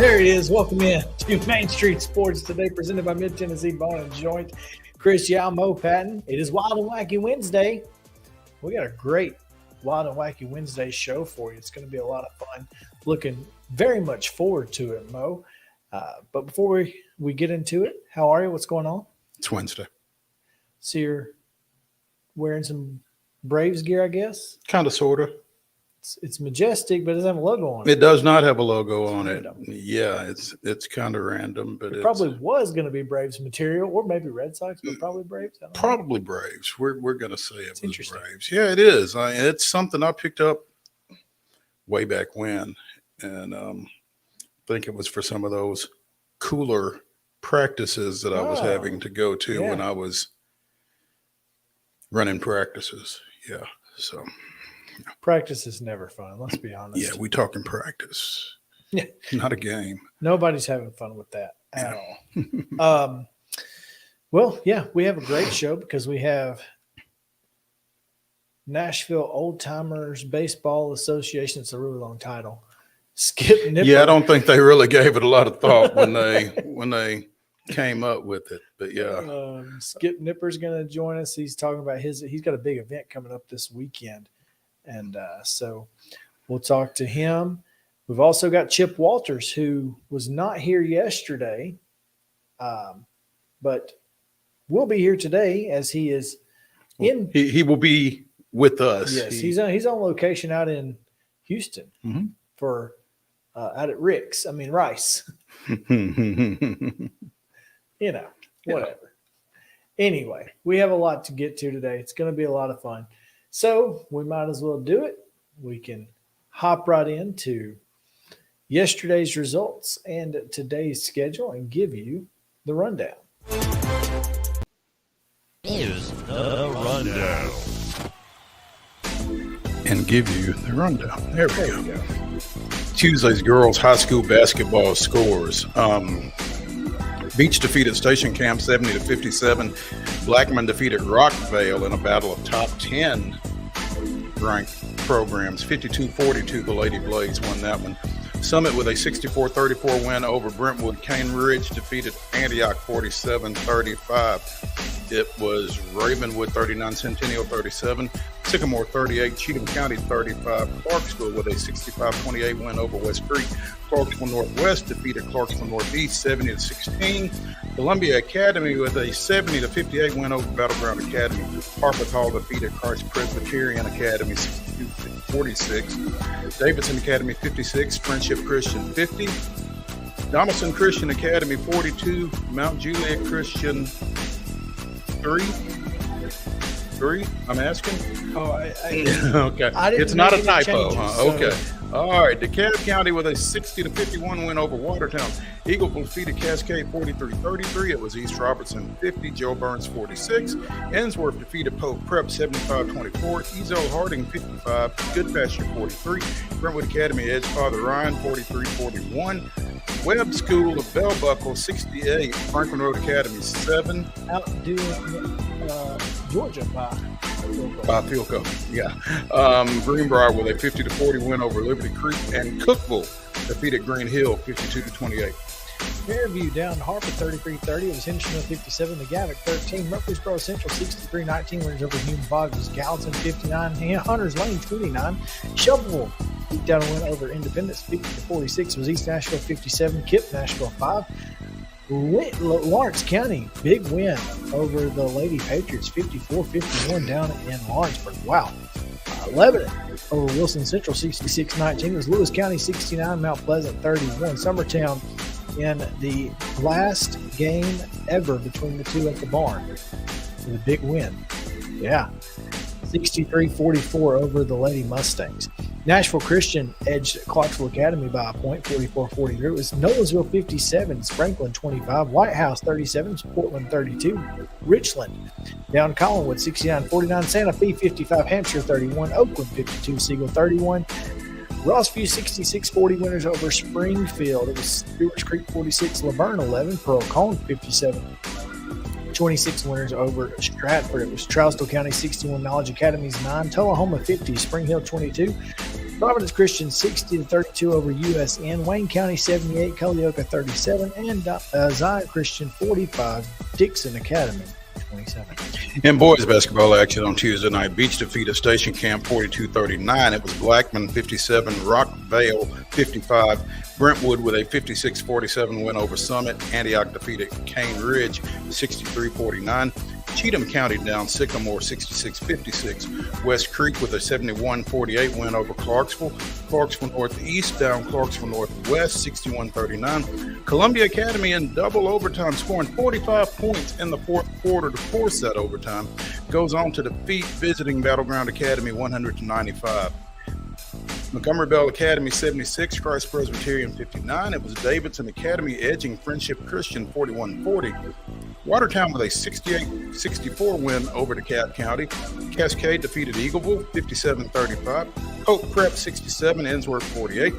There he is. Welcome in to Main Street Sports today, presented by Mid-Tennessee Bone and Joint. Chris Yow, Mo Patton. It is Wild and Wacky Wednesday. We got a great Wild and Wacky Wednesday show for you. It's going to be a lot of fun. Looking very much forward to it, Mo. But before we get into it, how are you? What's going on? It's Wednesday. So you're wearing some Braves gear, I guess? Kind of, sort of. It's majestic, but it doesn't have a logo on it. It does not have a logo on it. Yeah, it's kind of random, but it probably was going to be Braves material, or maybe Red Sox, but probably Braves. Probably Braves. We're going to say it was Braves. Yeah, it is. It's something I picked up way back when, and I think it was for some of those cooler practices that I was having to go to when I was running practices. Yeah, so. Practice is never fun. Let's be honest. Yeah, we talking practice. Yeah, not a game. Nobody's having fun with that at all. Well, yeah, we have a great show because we have Nashville Old Timers Baseball Association. It's a really long title. Skip Nipper. Yeah, I don't think they really gave it a lot of thought when they came up with it. But yeah, Skip Nipper's going to join us. He's talking about he's got a big event coming up this weekend. And so we'll talk to him. We've also got Chip Walters, who was not here yesterday, but will be here today as he is in. He will be with us. Yes, he's on location out in Houston for out at Rice. Whatever. Anyway, we have a lot to get to today. It's going to be a lot of fun. So we might as well do it. We can hop right into yesterday's results and today's schedule and give you the rundown. Here's the rundown. And give you the rundown. There we go. Tuesday's girls high school basketball scores. Beach defeated Station Camp 70-57. Blackman defeated Rockvale in a battle of top 10 ranked programs. 52-42, the Lady Blades won that one. Summit with a 64-34 win over Brentwood. Cane Ridge defeated Antioch 47-35. It was Ravenwood 39, Centennial 37, Sycamore 38, Cheatham County 35, Clarksville with a 65-28 win over West Creek. Clarksville Northwest defeated Clarksville Northeast 70-16. Columbia Academy with a 70-58 win over Battleground Academy. Harpeth Hall defeated Christ Presbyterian Academy 62-46. Davidson Academy 56, Friendship Christian 50. Donaldson Christian Academy 42, Mount Juliet Christian 3. I'm asking. Oh, Okay. It's not a typo, huh? So. Okay. All right. DeKalb County with a 60-51 win over Watertown. Eagleville defeated Cascade 43-33. It was East Robertson 50, Joe Burns 46. Ensworth defeated Pope Prep 75-24. Ezo Harding 55, Good Pasture 43. Brentwood Academy edged Father Ryan 43-41. Webb School of Bell Buckle 68. Franklin Road Academy 7. Outdoing Georgia by field goal. Yeah. Greenbrier with a 50-40 win over Liberty Creek, and Cookville defeated Green Hill 52-28. Fairview down to Harper 33-30. It was Hendersonville 57, McGavock 13. Murfreesboro Central 63-19 winners over Hume Boggs was Gallatin 59, Hunters Lane 29. Shelbyville beat down a win over Independence 50-46 was East Nashville 57, Kip Nashville 5. Lawrence County, big win over the Lady Patriots, 54-51 down in Lawrenceburg. Wow. Lebanon over Wilson Central, 66-19. It was Lewis County, 69, Mount Pleasant, 31. Summertown in the last game ever between the two at the barn with a big win. Yeah. 63-44 over the Lady Mustangs. Nashville Christian edged Clarksville Academy by a point, 44-43. It was Nolensville 57, Franklin 25, White House 37, Portland 32, Richland down Collinwood 69-49, Santa Fe 55, Hampshire 31, Oakland 52, Siegel 31. Rossview 66-40 winners over Springfield. It was Stewart's Creek 46, Laverne 11, Pearl Cone 57. 26 winners over Stratford. It was Trousdale County 61, Knowledge Academies 9, Tullahoma 50, Spring Hill 22, Providence Christian 60-32 over USN, Wayne County 78, Culleoka 37, and Zion Christian 45, Dixon Academy 27. In boys basketball action on Tuesday night, Beach defeated Station Camp 42-39. It was Blackman 57, Rockvale 55, Brentwood with a 56-47 win over Summit. Antioch defeated Cane Ridge 63-49. Cheatham County down Sycamore 66-56. West Creek with a 71-48 win over Clarksville. Clarksville Northeast down Clarksville Northwest 61-39. Columbia Academy in double overtime, scoring 45 points in the fourth quarter to force that overtime. Goes on to defeat visiting Battleground Academy 100-95. Montgomery Bell Academy 76, Christ Presbyterian 59. It was Davidson Academy edging Friendship Christian 41-40. Watertown with a 68-64 win over DeKalb County. Cascade defeated Eagleville 57-35. Hope Prep 67, Ensworth 48.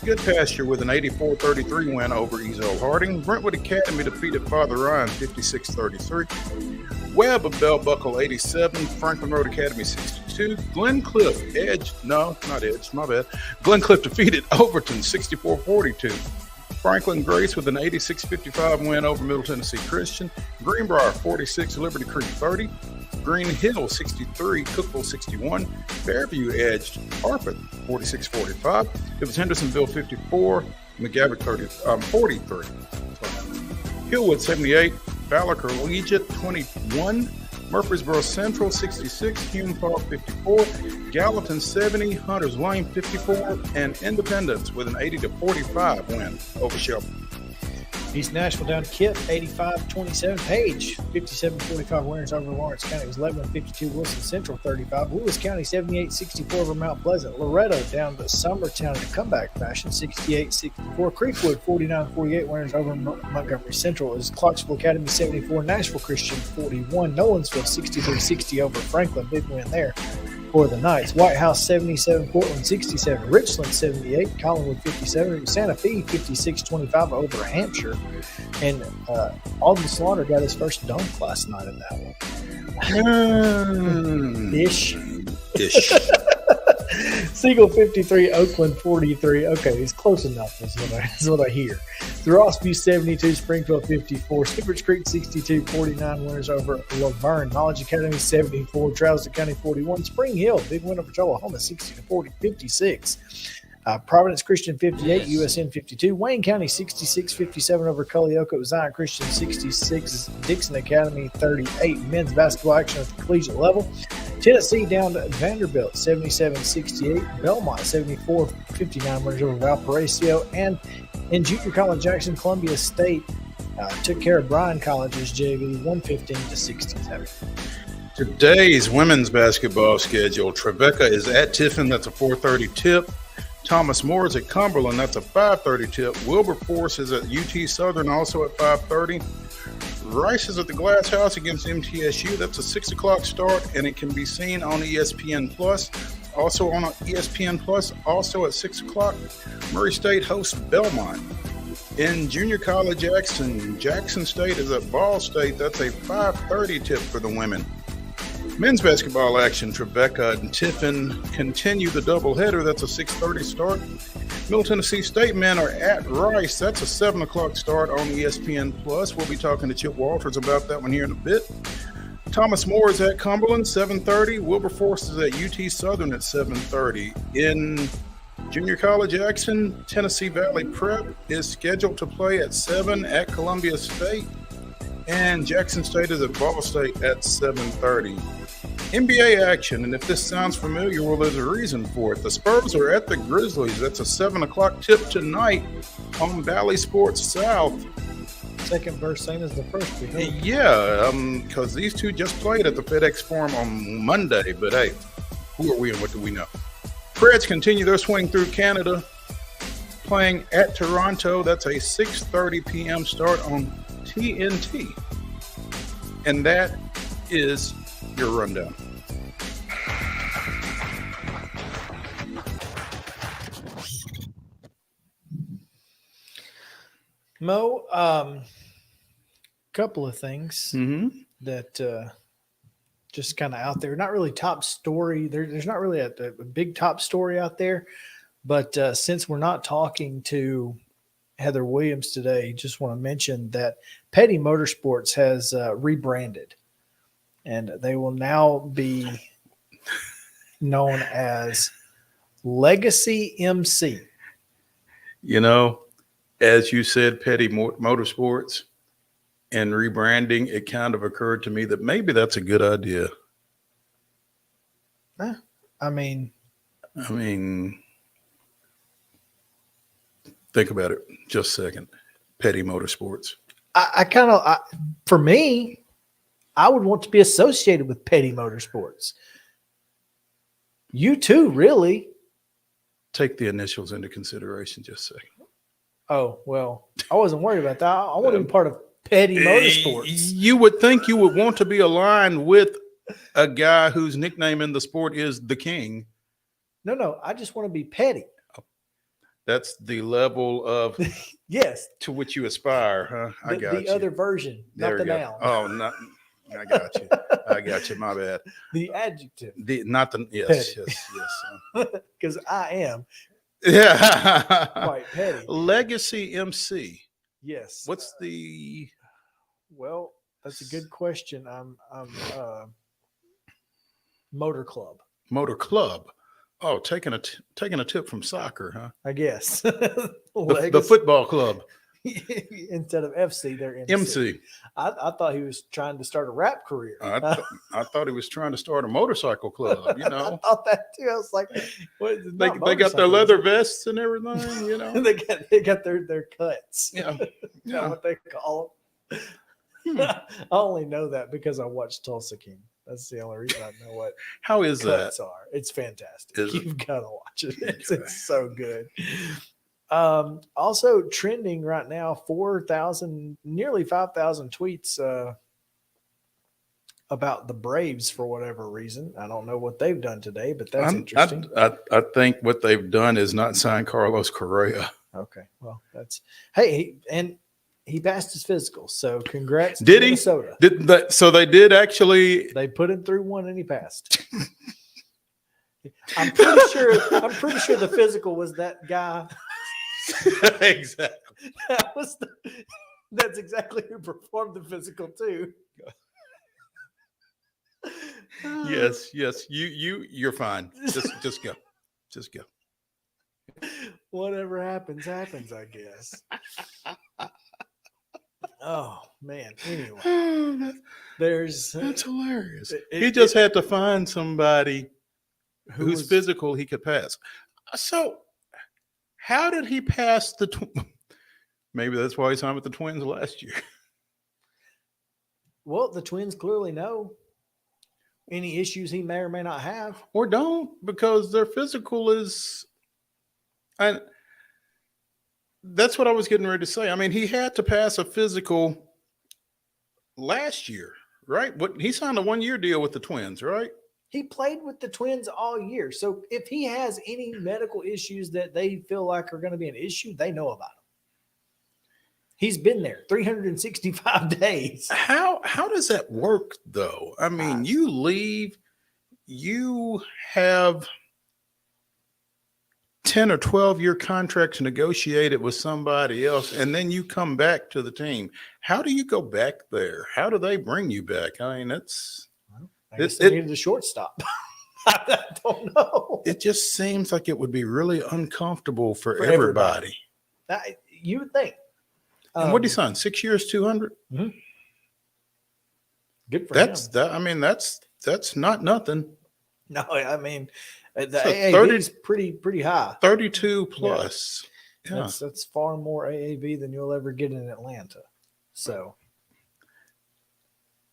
Good Pasture with an 84-33 win over Ezo Harding. Brentwood Academy defeated Father Ryan 56-33. Webb of Bell Buckle 87, Franklin Road Academy 62. Glencliff Glencliff defeated Overton 64-42. Franklin Grace with an 86-55 win over Middle Tennessee Christian. Greenbrier 46, Liberty Creek 30. Green Hill 63, Cookville 61. Fairview edged Harpeth 46-45. It was Hendersonville 54, McGavock 43. Hillwood 78, Valor Collegiate 21. Murfreesboro Central 66, Hume Park 54, Gallatin 70, Hunters Lane 54, and Independence with an 80-45 win over Shelby. East Nashville down to Kip 85-27. Page 57-45 winners over Lawrence County. It was Lebanon 52, Wilson Central 35. Lewis County 78-64 over Mount Pleasant. Loretto down to Summertown in a comeback fashion 68-64. Creekwood 49-48 winners over Montgomery Central. It was Clarksville Academy 74, Nashville Christian 41. Nolensville 63-60 over Franklin. Big win there for the Knights. White House 77, Portland 67, Richland 78, Collinwood 57, Santa Fe 56-25 over Hampshire. And Alden Slaughter got his first dunk last night in that one. Ish. Siegel 53, Oakland 43. Okay, he's close enough is what I hear. The Rossview 72, Springfield 54, Stewart's Creek 62, 49 winners over Laverne. Knowledge Academy 74, Trousdale County 41, Spring Hill, big win over Tullahoma 60-40, 56. Providence Christian 58, USN 52, Wayne County 66-57 over Culleoka. It was Zion Christian 66, Dixon Academy 38. Men's basketball action at the collegiate level. Tennessee down to Vanderbilt, 77-68. Belmont, 74-59 winners over Valparaiso. And in junior college action, Columbia State took care of Bryan College's JV, 115-67. Today's women's basketball schedule. Trevecca is at Tiffin. That's a 4:30 tip. Thomas More is at Cumberland. That's a 5:30 tip. Wilberforce is at UT Southern, also at 5:30. Rice is at the Glass House against MTSU. That's a 6 o'clock start, and it can be seen on ESPN Plus. Also on ESPN Plus, also at 6 o'clock, Murray State hosts Belmont. In junior college action, Jackson State is at Ball State. That's a 5:30 tip for the women. Men's basketball action, Trevecca and Tiffin continue the doubleheader. That's a 6:30 start. Middle Tennessee State men are at Rice. That's a 7 o'clock start on ESPN Plus. We'll be talking to Chip Walters about that one here in a bit. Thomas More is at Cumberland, 7:30. Wilberforce is at UT Southern at 7:30. In junior college action, Tennessee Valley Prep is scheduled to play at 7 at Columbia State. And Jackson State is at Ball State at 7:30. NBA action, and if this sounds familiar, well, there's a reason for it. The Spurs are at the Grizzlies. That's a 7 o'clock tip tonight on Valley Sports South. Second verse, same as the first. Yeah, because these two just played at the FedEx Forum on Monday. But hey, who are we and what do we know? Preds continue their swing through Canada, playing at Toronto. That's a 6:30 p.m. start on TNT. And that is your rundown. Mo, couple of things that just kind of out there. Not really top story. There's not really a big top story out there. But since we're not talking to Heather Williams today, just want to mention that Petty Motorsports has rebranded. And they will now be known as Legacy MC. You know, as you said, Petty Motorsports and rebranding, it kind of occurred to me that maybe that's a good idea. I mean, think about it just a second. Petty Motorsports. For me, I would want to be associated with Petty Motorsports. You too, really. Take the initials into consideration just a second. Oh, well, I wasn't worried about that. I want to be part of Petty Motorsports. You would think you would want to be aligned with a guy whose nickname in the sport is the King. No, I just want to be petty. That's the level of yes to which you aspire, huh? I got you. The other version, there not the noun. Oh, not. I got you. My bad. The adjective. Yes. Because I am. Yeah. Quite petty. Legacy MC. Yes. What's the? Well, that's a good question. I'm Motor Club. Motor Club. Oh, taking a tip from soccer, huh? I guess. The football club. Instead of FC, they're MC. MC. I thought he was trying to start a rap career. I thought he was trying to start a motorcycle club, you know. I thought that too. I was like, what? They got their leather vests and everything, you know. they got their cuts. Yeah. What they call them. I only know that because I watched Tulsa King. That's the only reason I know what. How is cuts that? Are. It's fantastic. Is You've got to watch it. It's so good. Also trending right now, 4,000, nearly 5,000 tweets about the Braves for whatever reason. I don't know what they've done today, but that's interesting. I think what they've done is not sign Carlos Correa. Okay, well, that's he passed his physical, so congrats. Did to he? Minnesota. So they did actually. They put him through one, and he passed. I'm pretty sure the physical was that guy. Exactly. That's exactly who performed the physical too. Yes. You're fine. Just go. Just go. Whatever happens, I guess. Oh man. Anyway, Oh, there's that's hilarious. it, He it, just had to find somebody who whose was physical he could pass. So, how did he pass the? Maybe that's why he signed with the Twins last year. well. The Twins clearly know any issues he may or may not have. Or don't, because their physical is. And that's what I was getting ready to say. I mean, he had to pass a physical last year, right? What he signed a 1 year deal with the Twins, right? He played with the Twins all year. So if he has any medical issues that they feel like are going to be an issue, they know about him. He's been there 365 days. How does that work though? I mean, you leave, you have 10 or 12-year contracts negotiated with somebody else, and then you come back to the team. How do you go back there? How do they bring you back? I mean, I guess they needed a shortstop. I don't know. it just seems like it would be really uncomfortable for everybody. You would think. And what did he sign? 6 years, 200. Mm-hmm. Good for that's him. that. I mean, that's not nothing. No, I mean the So AAV is pretty high. 32 plus. Yeah. That's far more AAV than you'll ever get in Atlanta. So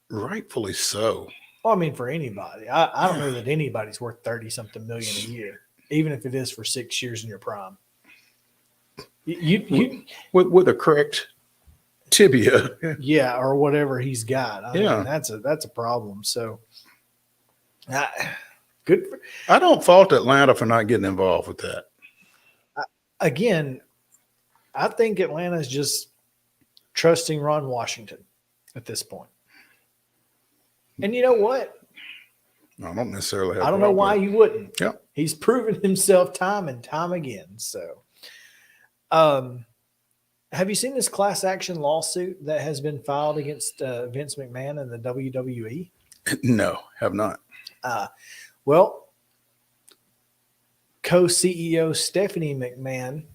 Rightfully so. well, I mean, for anybody, I don't know that anybody's worth 30-something million a year, even if it is for 6 years in your prime. You with a correct tibia. yeah, or whatever he's got. I Yeah. mean, that's a problem. So, good. I don't fault Atlanta for not getting involved with that. Again, I think Atlanta's just trusting Ron Washington at this point. And you know what? I don't necessarily have I don't know why you wouldn't. Yeah. He's proven himself time and time again. So, have you seen this class action lawsuit that has been filed against Vince McMahon and the WWE? No, have not. Well, co-CEO Stephanie McMahon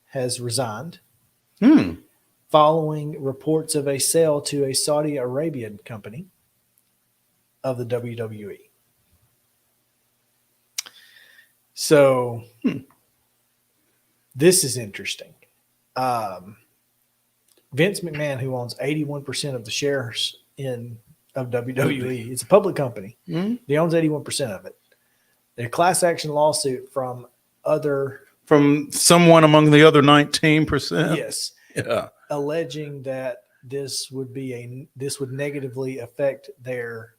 has resigned following reports of a sale to a Saudi Arabian company of the WWE. So this is interesting. Vince McMahon, who owns 81% of the shares of WWE, it's a public company. He owns 81% of it. A class action lawsuit from someone among the other 19%. Yes. Yeah. Alleging that this would negatively affect their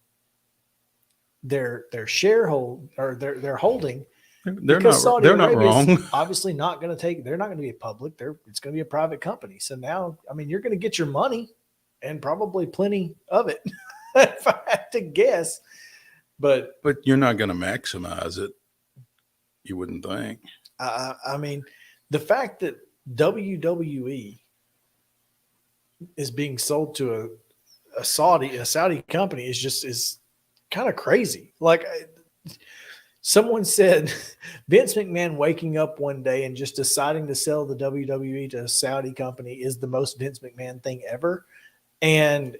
sharehold or their holding. They're not wrong. Obviously not going to they're not going to be a public. It's going to be a private company. So now, I mean, you're going to get your money and probably plenty of it, if I had to guess. But you're not going to maximize it. You wouldn't think. I mean, the fact that WWE is being sold to a Saudi company is kind of crazy. Like someone said, Vince McMahon waking up one day and just deciding to sell the WWE to a Saudi company is the most Vince McMahon thing ever. And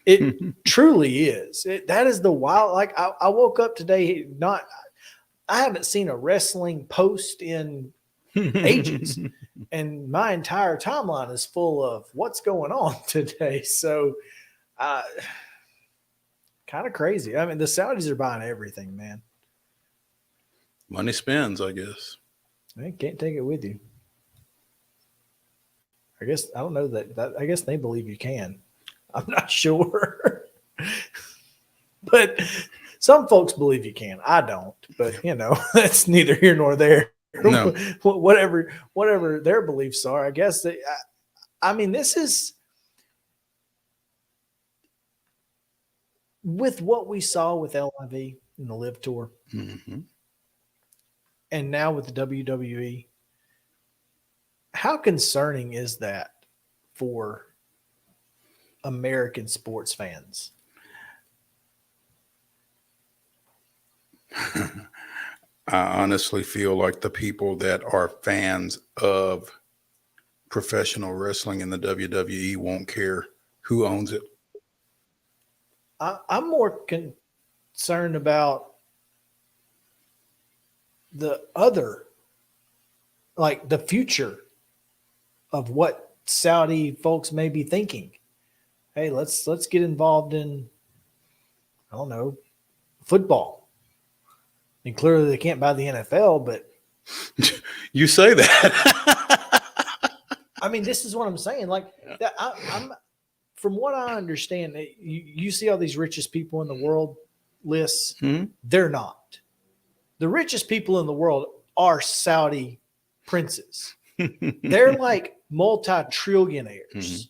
it truly is. That is the wild. Like I woke up today, I haven't seen a wrestling post in ages, and my entire timeline is full of what's going on today. So, kind of crazy. I mean, the Saudis are buying everything, man. Money spends, I guess. They can't take it with you. I guess I don't know that. I guess they believe you can. I'm not sure, but some folks believe you can. I don't, but that's neither here nor there. No. whatever their beliefs are, I guess. I mean, this is with what we saw with LIV in the Live Tour, and now with the WWE. How concerning is that for American sports fans? I honestly feel like the people that are fans of professional wrestling in the WWE won't care who owns it. I'm more concerned about the other, like the future of what Saudi folks may be thinking. Hey, let's get involved in, I don't know, football. And clearly they can't buy the NFL, but You say that. I mean, this is what I'm saying. Like that, I'm from what I understand, you see all these richest people in the world lists. They're not. The richest people in the world are Saudi princes. They're like multi-trillionaires.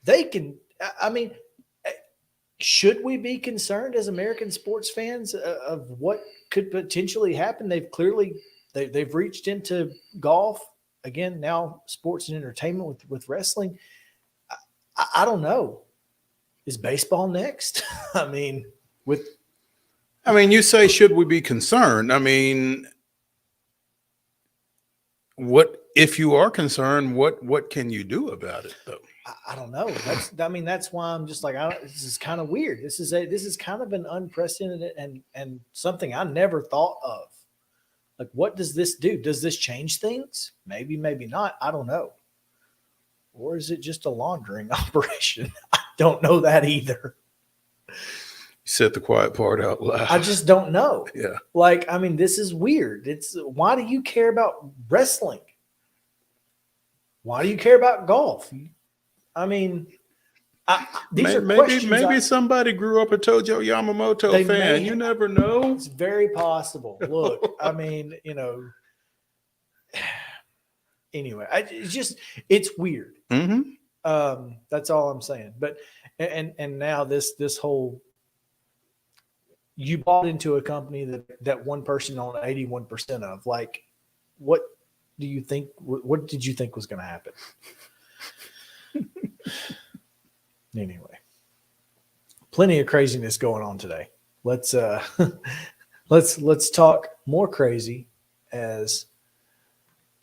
They can, I mean, should we be concerned as American sports fans of what could potentially happen? They've reached into golf again, now sports and entertainment with wrestling. I don't know. Is baseball next? I mean, you say, should we be concerned? I mean, what if you are concerned? What can you do about it, though? I don't know. That's why I'm just like, this is kind of weird. This is kind of an unprecedented and something I never thought of. Like, what does this do? Does this change things? Maybe, maybe not. I don't know. Or is it just a laundering operation? I don't know that either. You said the quiet part out loud. I just don't know. Yeah. Like, I mean, this is weird. Why do you care about wrestling? Why do you care about golf? I mean, these are questions. Maybe somebody grew up a Tojo Yamamoto fan. You never know. It's very possible. Look, I mean, anyway, it's weird. That's all I'm saying. But and now this whole, you bought into a company that one person owned 81% of. Like, what do you think? What did you think was going to happen? Anyway, plenty of craziness going on today. Let's talk more crazy as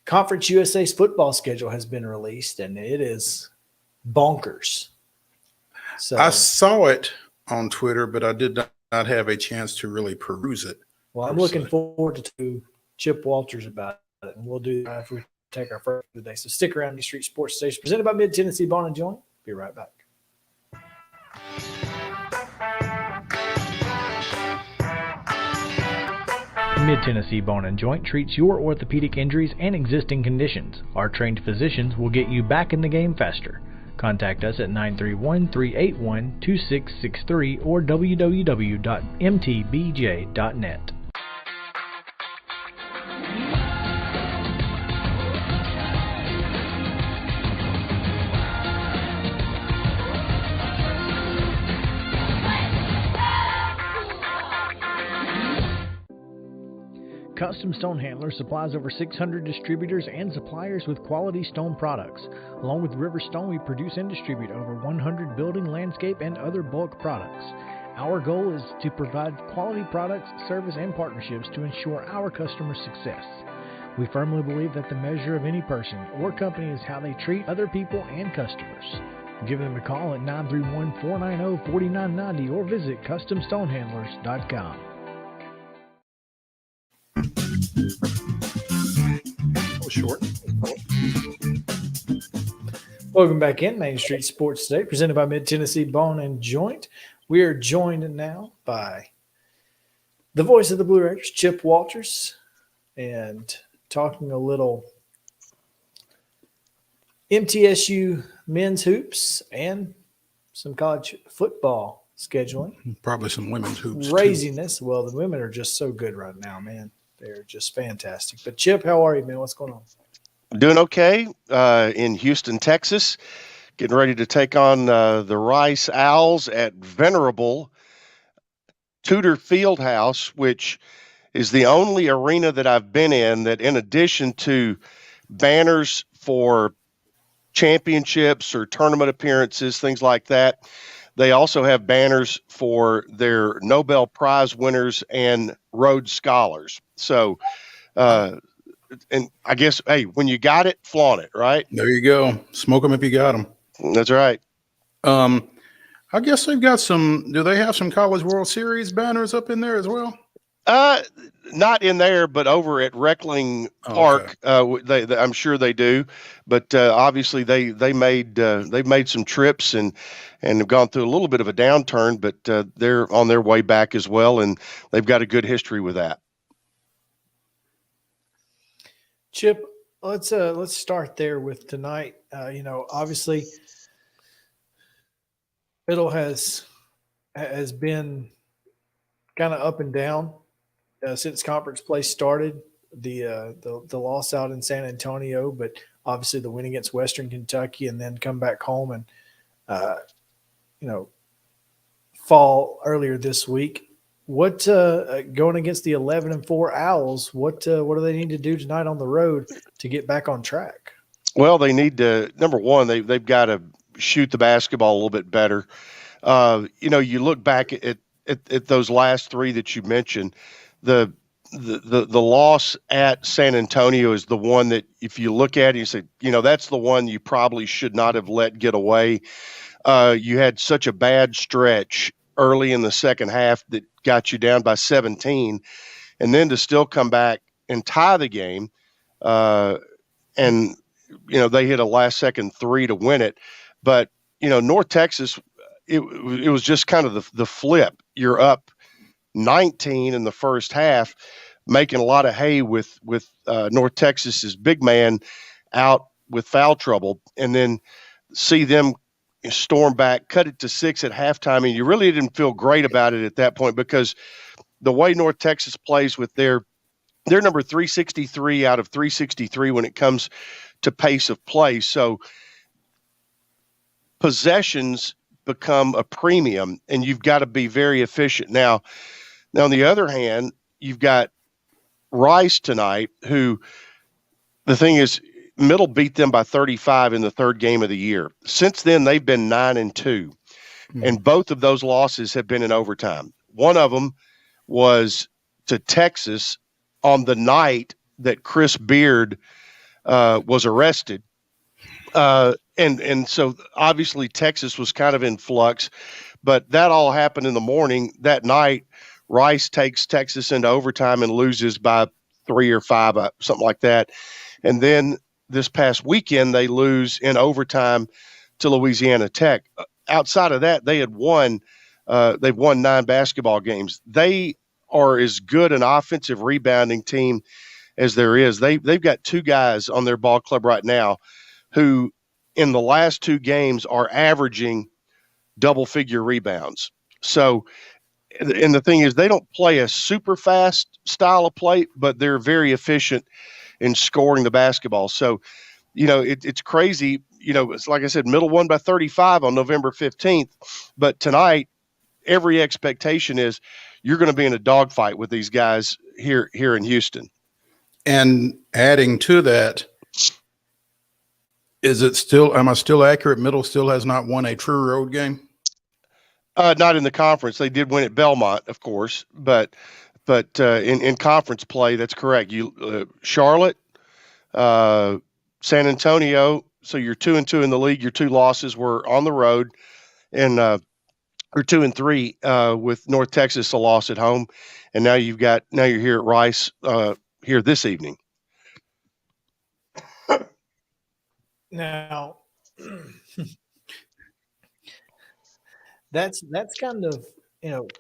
Conference USA's football schedule has been released, and it is bonkers. So I saw it on Twitter, but I did not have a chance to really peruse it. Well, I'm looking forward to Chip Walters about it, and we'll do that if we take our first of the day. So stick around, the Street Sports Station, presented by Mid-Tennessee Bone and Joint. Be right back. Mid-Tennessee Bone and Joint treats your orthopedic injuries and existing conditions. Our trained physicians will get you back in the game faster. Contact us at 931-381-2663 or www.mtbj.net. Custom Stone Handlers supplies over 600 distributors and suppliers with quality stone products. Along with River Stone, we produce and distribute over 100 building, landscape, and other bulk products. Our goal is to provide quality products, service, and partnerships to ensure our customers' success. We firmly believe that the measure of any person or company is how they treat other people and customers. Give them a call at 931-490-4990 or visit CustomStonehandlers.com. Short. Welcome back in Main Street Sports Today, presented by Mid-Tennessee Bone and Joint. We are joined now by the voice of the Blue Raiders, Chip Walters, and talking a little MTSU men's hoops and some college football scheduling. Probably some women's hoops. Craziness. Too. Well, the women are just so good right now, man. They're just fantastic. But Chip, how are you, man? What's going on? Doing okay in Houston, Texas. Getting ready to take on the Rice Owls at venerable Tudor Fieldhouse, which is the only arena that I've been in that, in addition to banners for championships or tournament appearances, things like that, they also have banners for their Nobel Prize winners and Rhodes Scholars. So and I guess, hey, when you got it, flaunt it, right? There you go. Smoke them if you got them. That's right. I guess they've got some. Do they have some College World Series banners up in there as well? Not in there, but over at Reckling Park, I'm sure they do. But obviously, they've made some trips and have gone through a little bit of a downturn, but they're on their way back as well, and they've got a good history with that. Chip, let's start there with tonight. Obviously, Middle has been kind of up and down since conference play started. The loss out in San Antonio, but obviously the win against Western Kentucky, and then come back home and fall earlier this week. What going against the 11-4 Owls? What do they need to do tonight on the road to get back on track? Well, they need to, number one, they've got to shoot the basketball a little bit better. You look back at those last three that you mentioned. The loss at San Antonio is the one that, if you look at it, you say, that's the one you probably should not have let get away. You had such a bad stretch early in the second half that got you down by 17, and then to still come back and tie the game. And they hit a last second three to win it. But, North Texas, it was just kind of the flip. You're up 19 in the first half, making a lot of hay with North Texas's big man out with foul trouble, and then see them storm back, cut it to 6 at halftime. And you really didn't feel great about it at that point, because the way North Texas plays with their number 363 out of 363 when it comes to pace of play. So possessions become a premium, and you've got to be very efficient. Now on the other hand, you've got Rice tonight, who, the thing is, Middle beat them by 35 in the third game of the year. Since then, they've been 9-2, and both of those losses have been in overtime. One of them was to Texas on the night that Chris Beard was arrested. And so obviously Texas was kind of in flux, but that all happened in the morning. That night, Rice takes Texas into overtime and loses by 3 or 5, something like that. And then this past weekend, they lose in overtime to Louisiana Tech. Outside of that, they had won. They've won 9 basketball games. They are as good an offensive rebounding team as there is. They've got 2 guys on their ball club right now who, in the last 2 games, are averaging double-figure rebounds. So, and the thing is, they don't play a super fast style of play, but they're very efficient in scoring the basketball. So, it's crazy. It's like I said, Middle won by 35 on November 15th, but tonight, every expectation is you're going to be in a dogfight with these guys here in Houston. And adding to that, am I still accurate? Middle still has not won a true road game? Not in the conference. They did win at Belmont, of course, but in conference play, that's correct. Charlotte, San Antonio. So you're 2-2 in the league. Your 2 losses were on the road, and or 2-3 with North Texas, a loss at home, and now you're here at Rice here this evening. Now, that's kind of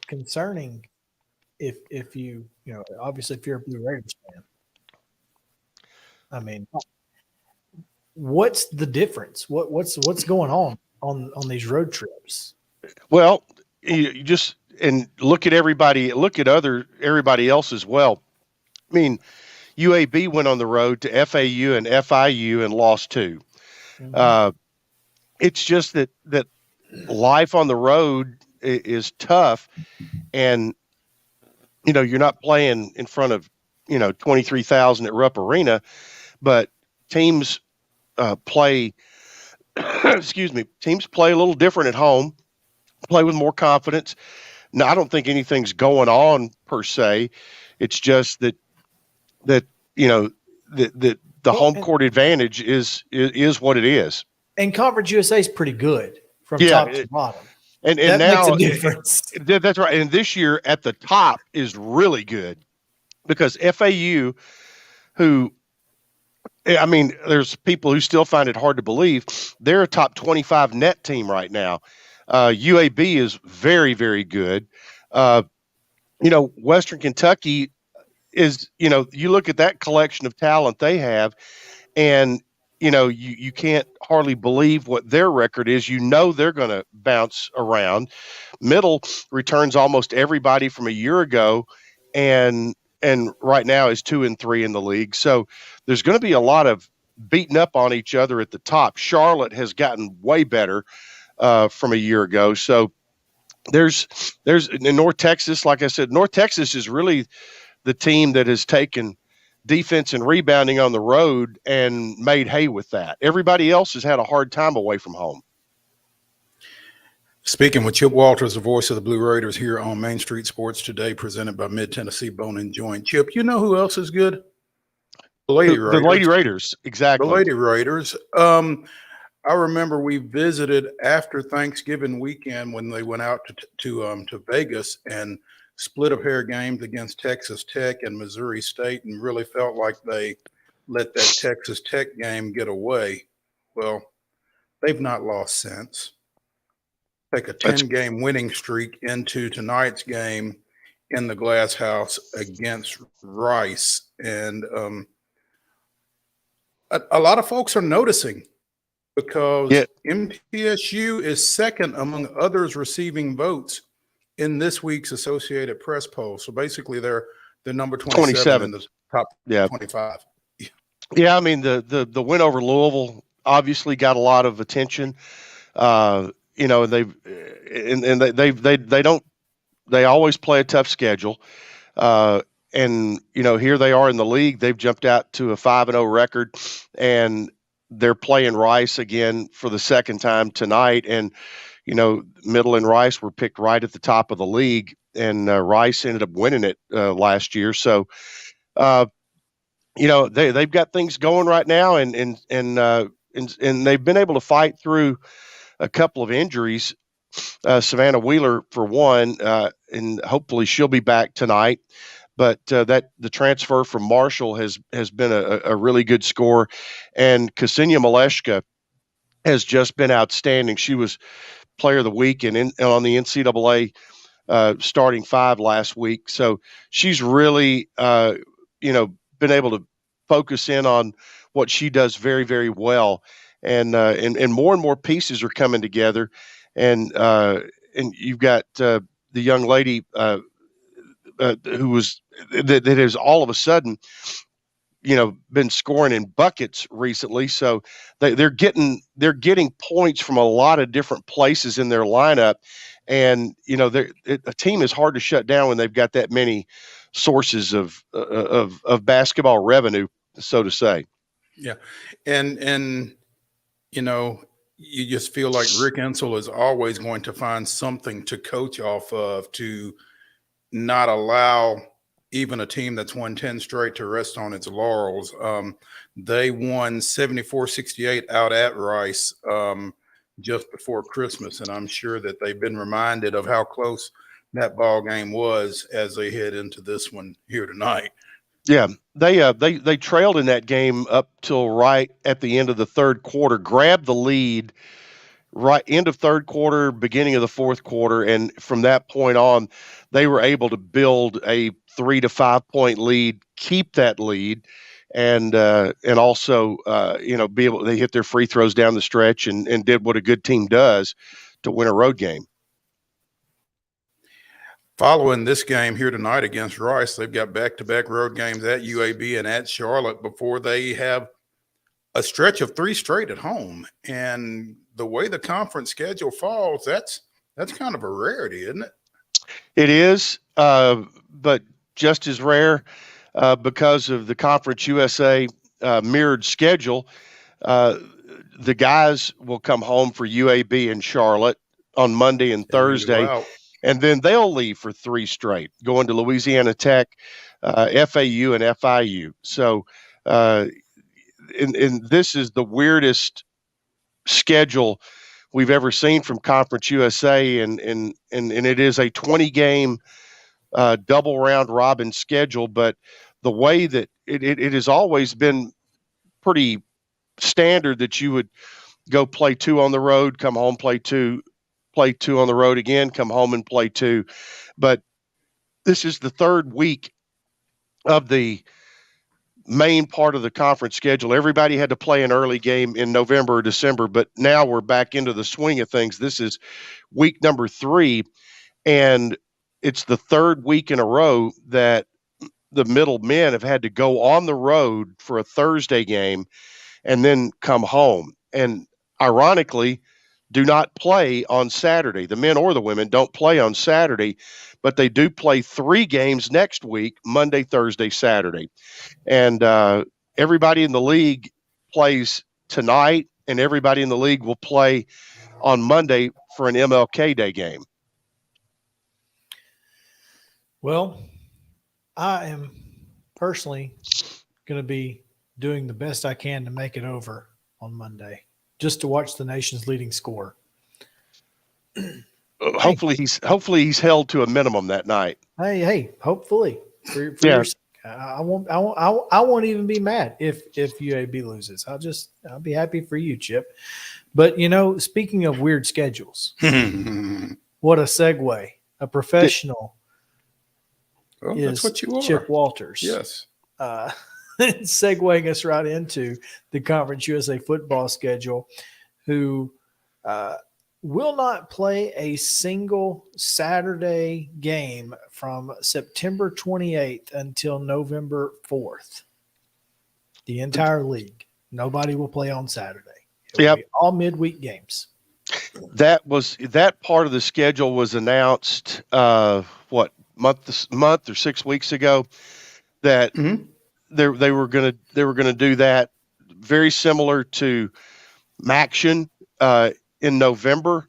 concerning if you obviously if you're a Blue Raiders fan. I mean, what's the difference? What's going on these road trips? Well, you just and look at everybody else as well. I mean, UAB went on the road to FAU and FIU and lost 2. Mm-hmm. It's just that life on the road is tough, and you're not playing in front of 23,000 at Rupp Arena, but teams play. Teams play a little different at home, play with more confidence. Now, I don't think anything's going on per se. It's just that the home court advantage is what it is. And Conference USA is pretty good from top to bottom. And that now makes a difference. That's right. And this year at the top is really good because FAU, who, I mean, there's people who still find it hard to believe, they're a top 25 net team right now. UAB is very, very good. Western Kentucky is, you look at that collection of talent they have, and you can't hardly believe what their record is. They're going to bounce around. Middle returns almost everybody from a year ago, and right now is 2-3 in the league. So there's going to be a lot of beating up on each other at the top. Charlotte has gotten way better from a year ago. So there's in North Texas, like I said, North Texas is really the team that has taken defense and rebounding on the road and made hay with that. Everybody else has had a hard time away from home. Speaking with Chip Walters, the voice of the Blue Raiders, here on Main Street Sports Today, presented by Mid-Tennessee Bone and Joint. Chip, you know who else is good? The Lady Raiders. The Lady Raiders, exactly. The Lady Raiders. I remember we visited after Thanksgiving weekend when they went out to Vegas and split a pair of games against Texas Tech and Missouri State, and really felt like they let that Texas Tech game get away. Well, they've not lost since. Take a 10-game winning streak into tonight's game in the Glass House against Rice. And a lot of folks are noticing because MTSU is second among others receiving votes in this week's Associated Press poll. So basically they're number 27 in the top 25. Yeah, I mean the win over Louisville obviously got a lot of attention. They always play a tough schedule. And here they are in the league. They've jumped out to a 5-0 record, and they're playing Rice again for the second time tonight. And Middle and Rice were picked right at the top of the league, and Rice ended up winning it last year. So, they've got things going right now, and they've been able to fight through a couple of injuries. Savannah Wheeler, for one, and hopefully she'll be back tonight. But the transfer from Marshall has been a really good score, and Ksenia Maleshka has just been outstanding. She was Player of the Week and on the NCAA starting five last week. So she's really been able to focus in on what she does very, very well, and more pieces are coming together, and you've got the young lady who has all of a sudden been scoring in buckets recently. So they're getting points from a lot of different places in their lineup, and a team is hard to shut down when they've got that many sources of basketball revenue, so to say. Yeah, and you just feel like Rick Insell is always going to find something to coach off of to not allow even a team that's won 10 straight to rest on its laurels. They won 74-68 out at Rice just before Christmas, and I'm sure that they've been reminded of how close that ball game was as they head into this one here tonight. Yeah, they trailed in that game up till right at the end of the third quarter, grabbed the lead right end of third quarter, beginning of the fourth quarter, and from that point on, they were able to build a 3 to 5 point lead, keep that lead, and also be able they hit their free throws down the stretch and did what a good team does to win a road game. Following this game here tonight against Rice, they've got back-to-back road games at UAB and at Charlotte before they have a stretch of 3 straight at home. And the way the conference schedule falls, that's kind of a rarity, isn't it? It is, but just as rare because of the Conference USA mirrored schedule. The guys will come home for UAB and Charlotte on Monday and Thursday. Wow. And then they'll leave for 3 straight, going to Louisiana Tech, FAU, and FIU. So And this is the weirdest schedule we've ever seen from Conference USA, and it is a 20-game double round robin schedule. But the way that it has always been pretty standard that you would go play 2 on the road, come home, play 2 on the road again, come home and play 2. But this is the third week of the main part of the conference schedule. Everybody had to play an early game in November or December, but now we're back into the swing of things. This is week number 3, and it's the third week in a row that the middle men have had to go on the road for a Thursday game and then come home. And ironically, do not play on Saturday. The men or the women don't play on Saturday, but they do play 3 games next week, Monday, Thursday, Saturday. And everybody in the league plays tonight, and everybody in the league will play on Monday for an MLK Day game. Well, I am personally going to be doing the best I can to make it over on Monday, just to watch the nation's leading scorer. Hopefully he's held to a minimum that night. Hey, hopefully. For Yeah. your, I won't even be mad if UAB loses. I'll be happy for you, Chip. But speaking of weird schedules, what a segue. A professional Well, is that's what you are. Chip Walters. Yes. Segueing us right into the Conference USA football schedule, who will not play a single Saturday game from September 28th until November 4th. The entire league. Nobody will play on Saturday. It'll be all midweek games. That part of the schedule was announced month or 6 weeks ago, that they were gonna do that, very similar to Maction in November.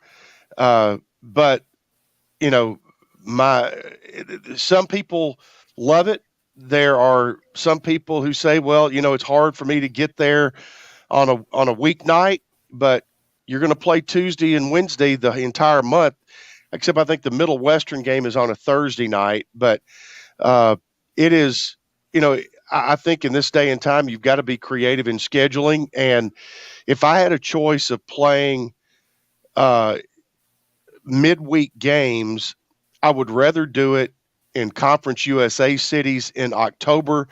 But some people love it. There are some people who say, well, it's hard for me to get there on a weeknight, but you're going to play Tuesday and Wednesday the entire month, except I think the Middle Western game is on a Thursday night. But it is, I think in this day and time, you've got to be creative in scheduling. And if I had a choice of playing midweek games, I would rather do it in Conference USA cities in October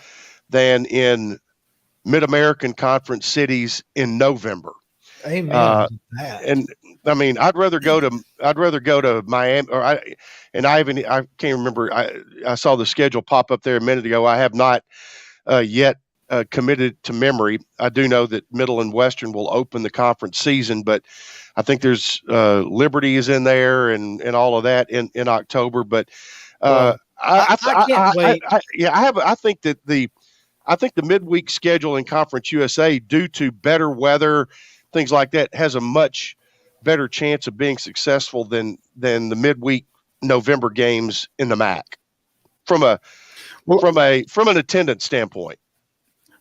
than in Mid-American Conference cities in November. Amen. And I mean, I'd rather go to Miami, I can't remember. I saw the schedule pop up there a minute ago. I have not yet committed to memory. I do know that Middle and Western will open the conference season, but I think there's Liberty is in there and all of that in October. But I can't wait. I think the midweek schedule in Conference USA, due to better weather, things like that, has a much better chance of being successful than the midweek November games in the MAC from an attendance standpoint.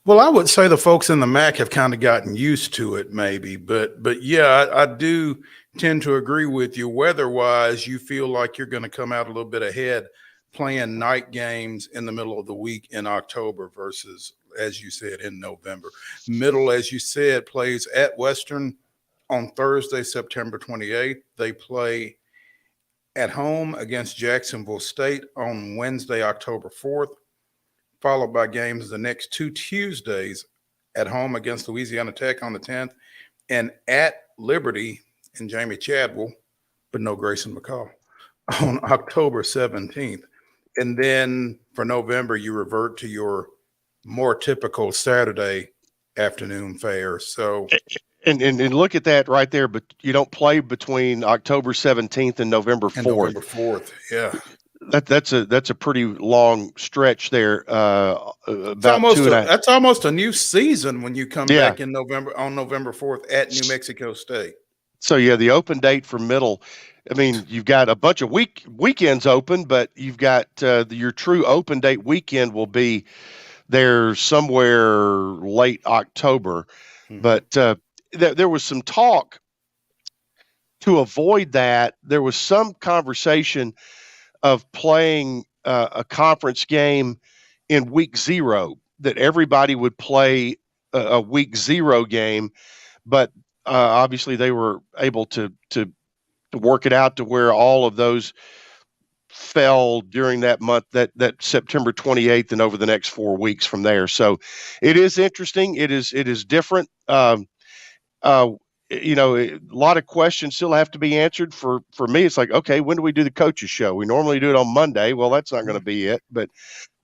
Well, I would say the folks in the MAC have kind of gotten used to it, maybe, but yeah, I do tend to agree with you. Weather-wise, you feel like you're going to come out a little bit ahead playing night games in the middle of the week in October versus, as you said, in November. Middle, as you said, plays at Western on Thursday, September 28th. They play at home against Jacksonville State on Wednesday, October 4th, followed by games the next 2 Tuesdays at home against Louisiana Tech on the 10th and at Liberty and Jamie Chadwell, but no Grayson McCall, on October 17th. And then for November, you revert to your more typical Saturday afternoon fare. So, and look at that right there, but you don't play between October 17th and November 4th. November 4th, yeah. That's a pretty long stretch there. That's almost a new season when you come back in November on November 4th at New Mexico State. So yeah, the open date for Middle. I mean, you've got a bunch of weekends open, but you've got your true open date weekend will be there somewhere late October. But there was some talk to avoid that. There was some conversation of playing a conference game in week 0, that everybody would play a week 0 game, but obviously they were able to work it out to where all of those fell during that month, that September 28th, and over the next 4 weeks from there. So it is interesting. It is different. A lot of questions still have to be answered. For me, it's like, okay, when do we do the coaches show? We normally do it on Monday. Well, that's not going to be it, but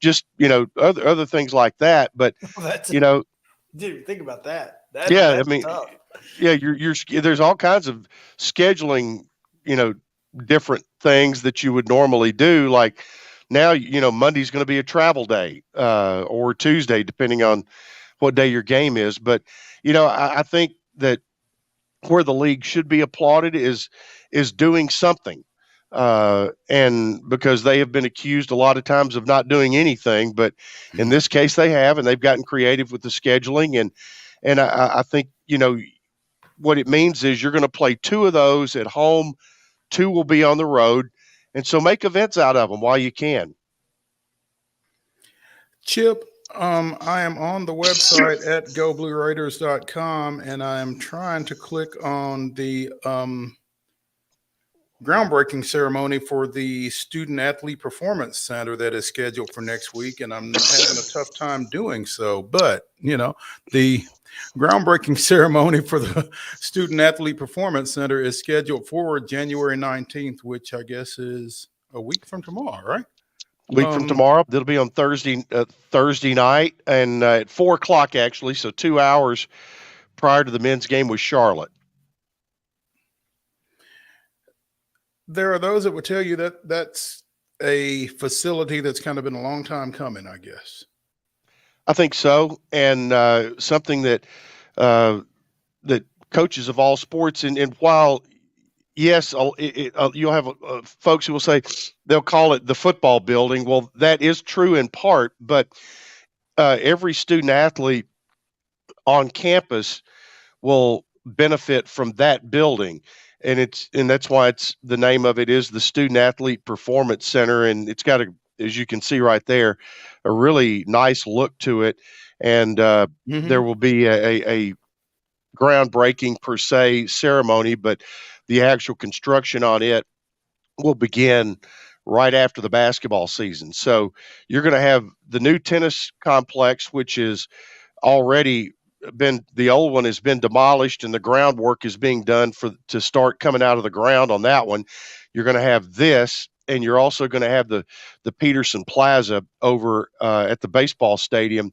just, other things like that. But, That's dude, think about that. yeah, That's I mean, tough. yeah, there's all kinds of scheduling, different things that you would normally do. Like now, Monday's going to be a travel day, or Tuesday, depending on what day your game is. But, I think that where the league should be applauded is doing something. And because they have been accused a lot of times of not doing anything, but in this case they have, and they've gotten creative with the scheduling. And I think, what it means is you're going to play 2 of those at home, 2 will be on the road. And so make events out of them while you can. Chip, I am on the website at goblueraiders.com, and I am trying to click on the groundbreaking ceremony for the Student Athlete Performance Center that is scheduled for next week, and I'm having a tough time doing so. But, the groundbreaking ceremony for the Student Athlete Performance Center is scheduled for January 19th, which I guess is a week from tomorrow, right? Week from tomorrow. It'll be on Thursday night, and at 4:00 actually, so 2 hours prior to the men's game with Charlotte. There are those that would tell you that that's a facility that's kind of been a long time coming, I guess. I think so, and something that that coaches of all sports, and while yes, you'll have folks who will say they'll call it the football building. Well, that is true in part, but every student athlete on campus will benefit from that building. And that's why the name of it is the Student Athlete Performance Center. And it's got as you can see right there, a really nice look to it. And there will be a groundbreaking per se ceremony, but the actual construction on it will begin right after the basketball season. So you're going to have the new tennis complex, which is already the old one has been demolished, and the groundwork is being done to start coming out of the ground on that one. You're going to have this, and you're also going to have the Peterson Plaza over at the baseball stadium.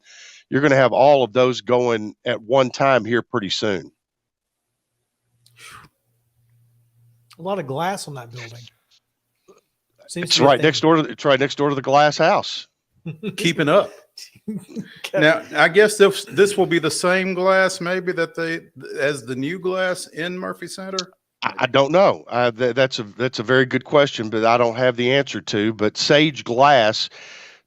You're going to have all of those going at one time here pretty soon. A lot of glass on that building. It's right next door to the glass house. Keeping up. Now, I guess this will be the same glass maybe as the new glass in Murphy Center. I don't know. That's a very good question, but I don't have the answer to. But Sage Glass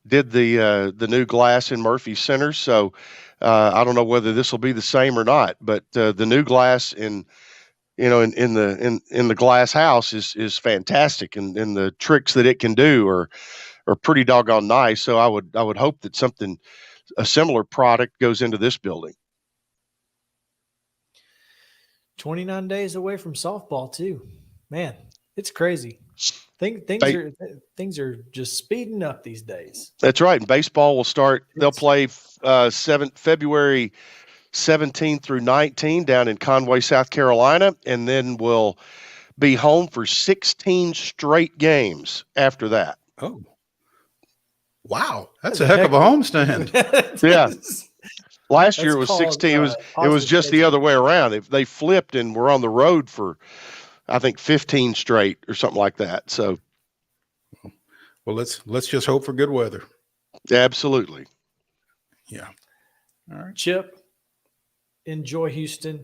did the new glass in Murphy Center, so I don't know whether this will be the same or not. But the new glass in the glass house is fantastic, and the tricks that it can do are pretty doggone nice. So I would hope that a similar product goes into this building. 29 days away from softball too. Man, it's crazy. Things are just speeding up these days. That's right. And baseball will start. They'll play February 17 through 19 down in Conway, South Carolina, and then we'll be home for 16 straight games after that. Oh, wow. That's a heck of a homestand. Yeah. Last year it was 16. It was just the other way around. If they flipped and were on the road for, I think, 15 straight or something like that. So, well, let's just hope for good weather. Absolutely. Yeah. All right. Chip, enjoy Houston.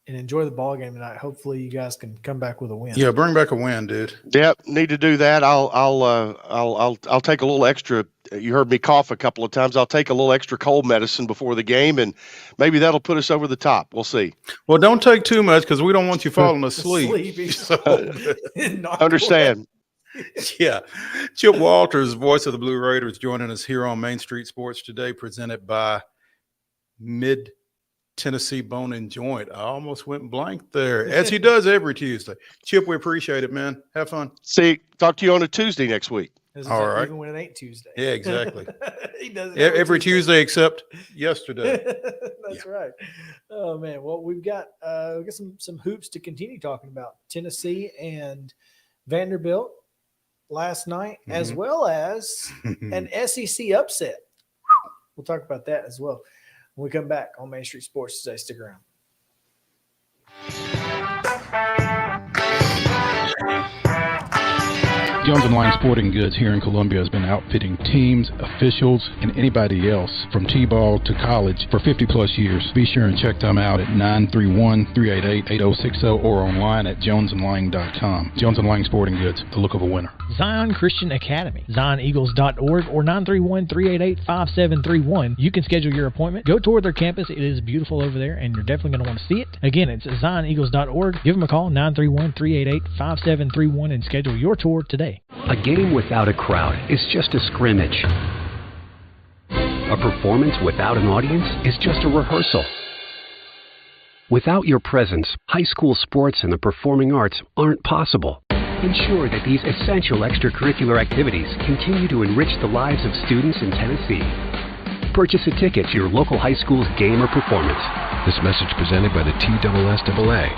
and enjoy the ball game tonight. Hopefully, you guys can come back with a win. Yeah, bring back a win, dude. Yep, need to do that. I'll take a little extra. You heard me cough a couple of times. I'll take a little extra cold medicine before the game, and maybe that'll put us over the top. We'll see. Well, don't take too much because we don't want you falling asleep. So, understand. Yeah. Chip Walters, voice of the Blue Raiders, joining us here on Main Street Sports today, presented by Mid-Tennessee Bone and Joint. I almost went blank there, as he does every Tuesday. Chip, we appreciate it, man. Have fun. See, talk to you on a Tuesday next week. All right. Even when it ain't Tuesday. Yeah, exactly. He does it every Tuesday except yesterday. That's right. Oh man. Well, we've got some hoops to continue talking about. Tennessee and Vanderbilt last night, as well as an SEC upset. We'll talk about that as well when we come back on Main Street Sports today. Stick around. Jones & Lang Sporting Goods here in Columbia has been outfitting teams, officials, and anybody else from T-ball to college for 50-plus years. Be sure and check them out at 931-388-8060 or online at jonesandlang.com. Jones & Lang Sporting Goods, the look of a winner. Zion Christian Academy, zioneagles.org or 931-388-5731. You can schedule your appointment. Go tour their campus. It is beautiful over there, and you're definitely going to want to see it. Again, it's zioneagles.org. Give them a call, 931-388-5731, and schedule your tour today. A game without a crowd is just a scrimmage. A performance without an audience is just a rehearsal. Without your presence, high school sports and the performing arts aren't possible. Ensure that these essential extracurricular activities continue to enrich the lives of students in Tennessee. Purchase a ticket to your local high school's game or performance. This message presented by the TSSAA.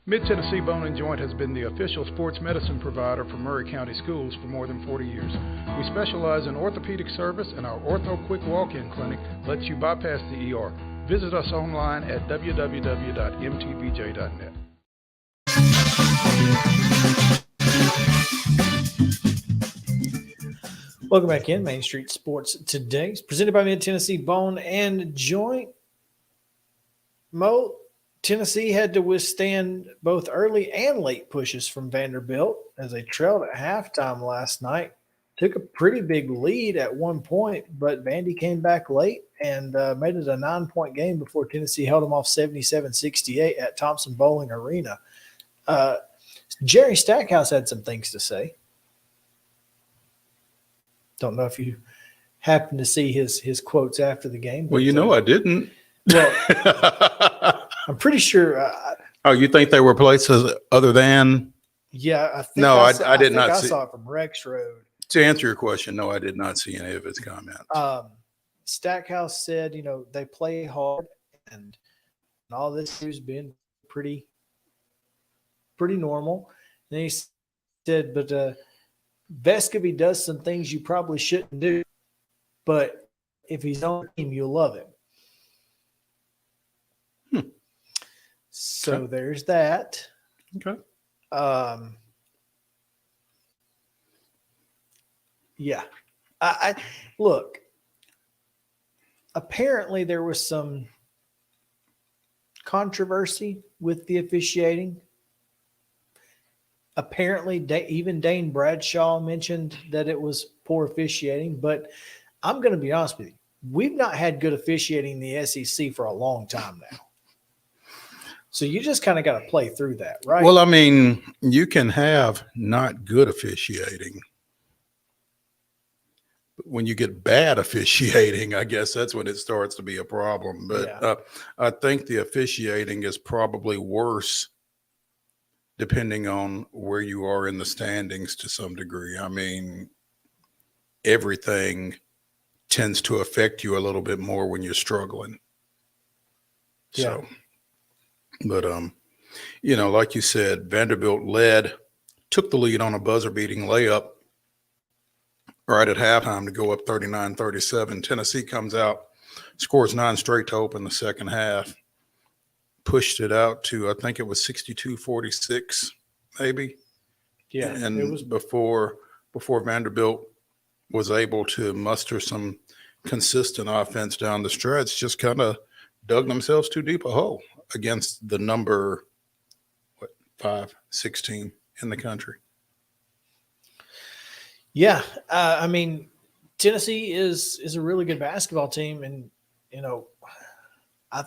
Mid-Tennessee Bone and Joint has been the official sports medicine provider for Murray County Schools for more than 40 years. We specialize in orthopedic service, and our Ortho Quick Walk-In Clinic lets you bypass the ER. Visit us online at www.mtbj.net. Welcome back in Main Street Sports today. It's presented by Mid-Tennessee Bone and Joint. Mo, Tennessee had to withstand both early and late pushes from Vanderbilt as they trailed at halftime last night. Took a pretty big lead at one point, but Vandy came back late and made it a 9-point game before Tennessee held them off 77-68 at Thompson Bowling Arena. Jerry Stackhouse had some things to say. Don't know if you happened to see his quotes after the game. Well, I didn't. Well, I'm pretty sure. Oh, you think they were places other than? Yeah, I think no, I did not I see. saw it from Rex Road. To answer your question, no, I did not see any of his comments. Stackhouse said, they play hard and all this has been pretty normal. And he said, but Vescovy does some things you probably shouldn't do, but if he's on the team, you'll love him. So there's that. Okay. Yeah. I look, apparently there was some controversy with the officiating. Apparently even Dane Bradshaw mentioned that it was poor officiating, but I'm going to be honest with you. We've not had good officiating in the SEC for a long time now. So you just kind of got to play through that, right? Well, I mean, you can have not good officiating. But when you get bad officiating, I guess that's when it starts to be a problem. But I think the officiating is probably worse depending on where you are in the standings to some degree. I mean, everything tends to affect you a little bit more when you're struggling. Yeah. So. But, like you said, Vanderbilt took the lead on a buzzer-beating layup right at halftime to go up 39-37. Tennessee comes out, scores 9 straight to open the second half, pushed it out to, I think it was 62-46, maybe. Yeah, and it was before Vanderbilt was able to muster some consistent offense down the stretch, just kind of dug themselves too deep a hole against the number 5-6 team in the country. Yeah, I mean, Tennessee is a really good basketball team, and I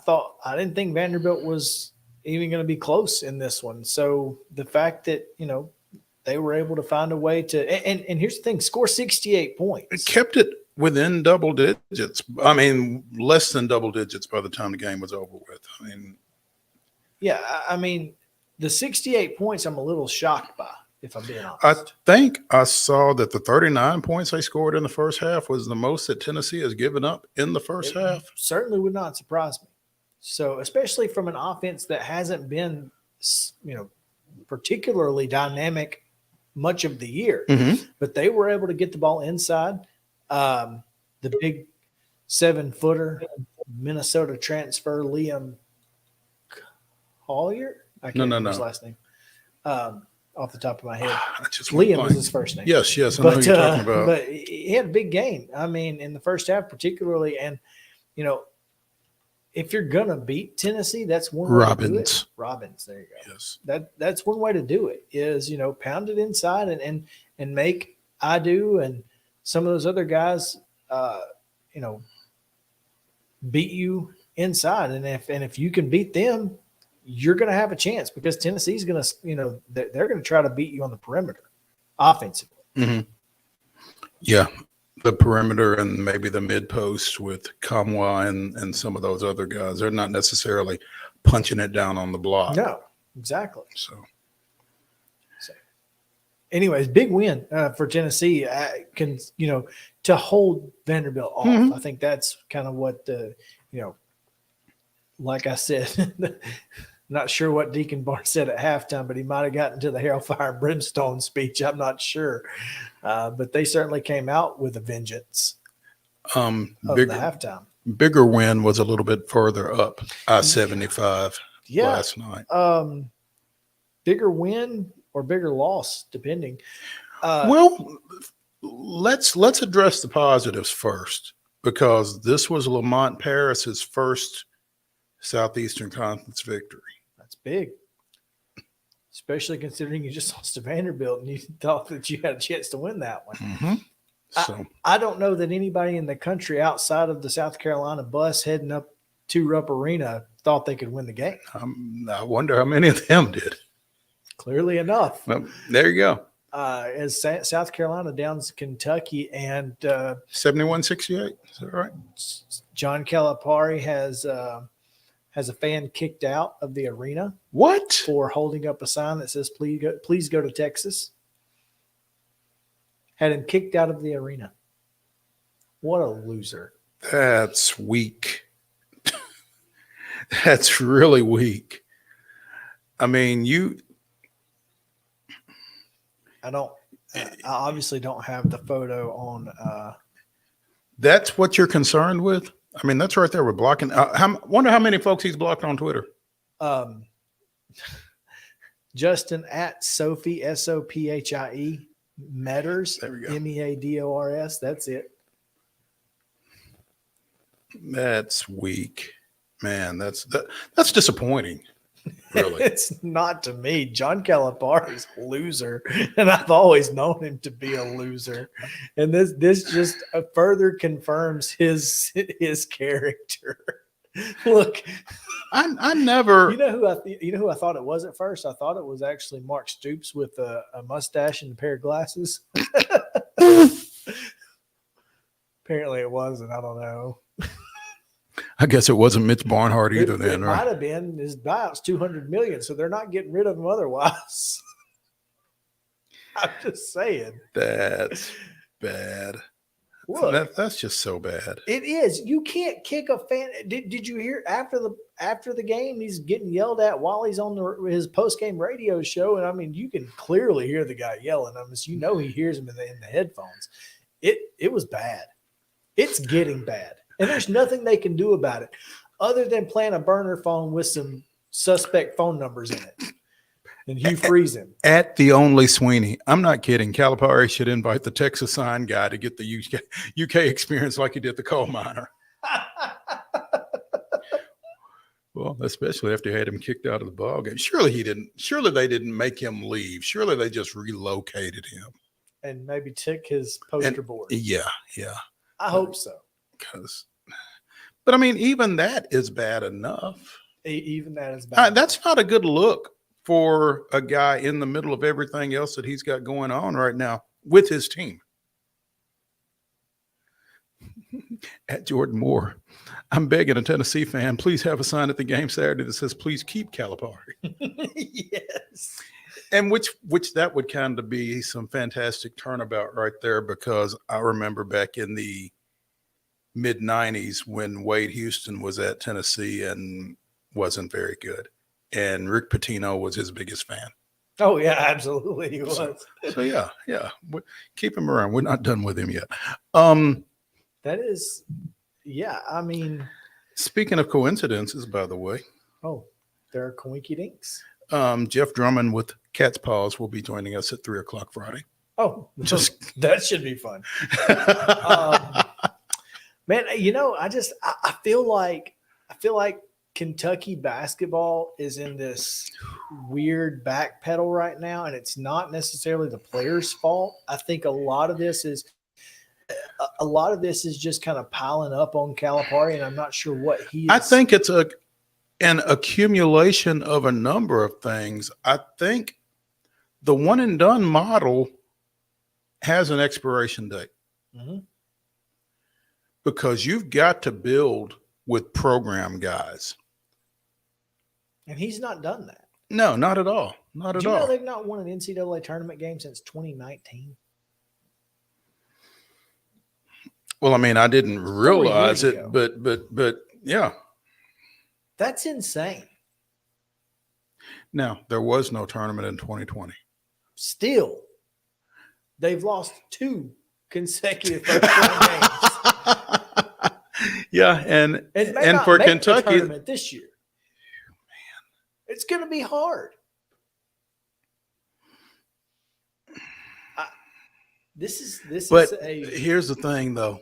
didn't think Vanderbilt was even going to be close in this one. So the fact that they were able to find a way to, and here's the thing, score 68 points. It kept it within double digits. I mean, less than double digits by the time the game was over with. I mean, the 68 points I'm a little shocked by, if I'm being honest. I think I saw that the 39 points they scored in the first half was the most that Tennessee has given up in the first half. Certainly would not surprise me. So, especially from an offense that hasn't been, particularly dynamic much of the year, but they were able to get the ball inside. The big 7-footer Minnesota transfer Liam Collier. I can't remember his last name off the top of my head. Liam was his first name. Yes, I know who you're talking about. But he had a big game. I mean, in the first half particularly, and if you're gonna beat Tennessee, that's one way to do it. Robbins, there you go. Yes, that's one way to do it. Is pound it inside and make Idu and some of those other guys, beat you inside. And if you can beat them, you're going to have a chance because Tennessee's going to, they're going to try to beat you on the perimeter offensively. Mm-hmm. Yeah, the perimeter and maybe the mid post with Kamwa and some of those other guys. They're not necessarily punching it down on the block. No, exactly. So anyways, big win for Tennessee. To hold Vanderbilt off. Mm-hmm. I think that's kind of what like I said, not sure what Deacon Barnes said at halftime, but he might have gotten to the hellfire and brimstone speech. I'm not sure, but they certainly came out with a vengeance. The halftime. Bigger win was a little bit further up I-75 last night. Bigger win or bigger loss, depending. Let's address the positives first, because this was Lamont Paris's first Southeastern Conference victory. That's big, especially considering you just lost to Vanderbilt and you thought that you had a chance to win that one. Mm-hmm. So I don't know that anybody in the country outside of the South Carolina bus heading up to Rupp Arena thought they could win the game. I wonder how many of them did. Clearly enough. Well, there you go. As South Carolina downs Kentucky and 71-68. Is that right? John Calipari has a fan kicked out of the arena. What? For holding up a sign that says, please go to Texas. Had him kicked out of the arena. What a loser. That's weak. That's really weak. I mean, I obviously don't have the photo on. That's what you're concerned with? I mean, that's right there. We're blocking. Wonder how many folks he's blocked on Twitter. Justin at Sophie, Sophie Meadors, Meadors. That's it. That's weak, man. That's disappointing. Really, it's not to me. John Calipari's a loser, and I've always known him to be a loser. And this just further confirms his character. Look, I never. You know who I thought it was at first? I thought it was actually Mark Stoops with a mustache and a pair of glasses. Apparently, it wasn't. I don't know. I guess it wasn't Mitch Barnhart either. Then, right? Might have been. His buyout's $200 million, so they're not getting rid of him otherwise. I'm just saying. That's bad. Look, that's just so bad. It is. You can't kick a fan. Did you hear after the game? He's getting yelled at while he's on his post game radio show, and I mean, you can clearly hear the guy yelling. I mean, he hears him in the headphones. It was bad. It's getting bad. And there's nothing they can do about it other than plant a burner phone with some suspect phone numbers in it. And Hugh Friesen. At the only Sweeney. I'm not kidding. Calipari should invite the Texas sign guy to get the UK experience like he did the coal miner. Well, especially after he had him kicked out of the ball game. Surely they didn't make him leave. Surely they just relocated him. And maybe took his poster board. Yeah. I hope so. But I mean, even that is bad enough. Even that is bad. That's not a good look for a guy in the middle of everything else that he's got going on right now with his team. At Jordan Moore, I'm begging a Tennessee fan, please have a sign at the game Saturday that says, please keep Calipari. Yes. And which that would kind of be some fantastic turnabout right there, because I remember back in the mid-90s when Wade Houston was at Tennessee and wasn't very good. And Rick Pitino was his biggest fan. Oh, yeah, absolutely. He was. So yeah. Keep him around. We're not done with him yet. That is, yeah, I mean. Speaking of coincidences, by the way. Oh, there are coinky dinks. Jeff Drummond with Cat's Paws will be joining us at 3:00 Friday. Oh, that should be fun. Man, I feel like Kentucky basketball is in this weird backpedal right now, and it's not necessarily the players' fault. I think a lot of this is just kind of piling up on Calipari, and I'm not sure what he is. I think it's an accumulation of a number of things. I think the one and done model has an expiration date. Mm-hmm. Because you've got to build with program guys. And he's not done that. No, not at all. Not at all. Do you know they've not won an NCAA tournament game since 2019? Well, I mean, I didn't realize it, but yeah. That's insane. Now, there was no tournament in 2020. Still, they've lost 2 consecutive first-round games. Yeah, and for Kentucky this year, man, it's going to be hard. Here's the thing, though.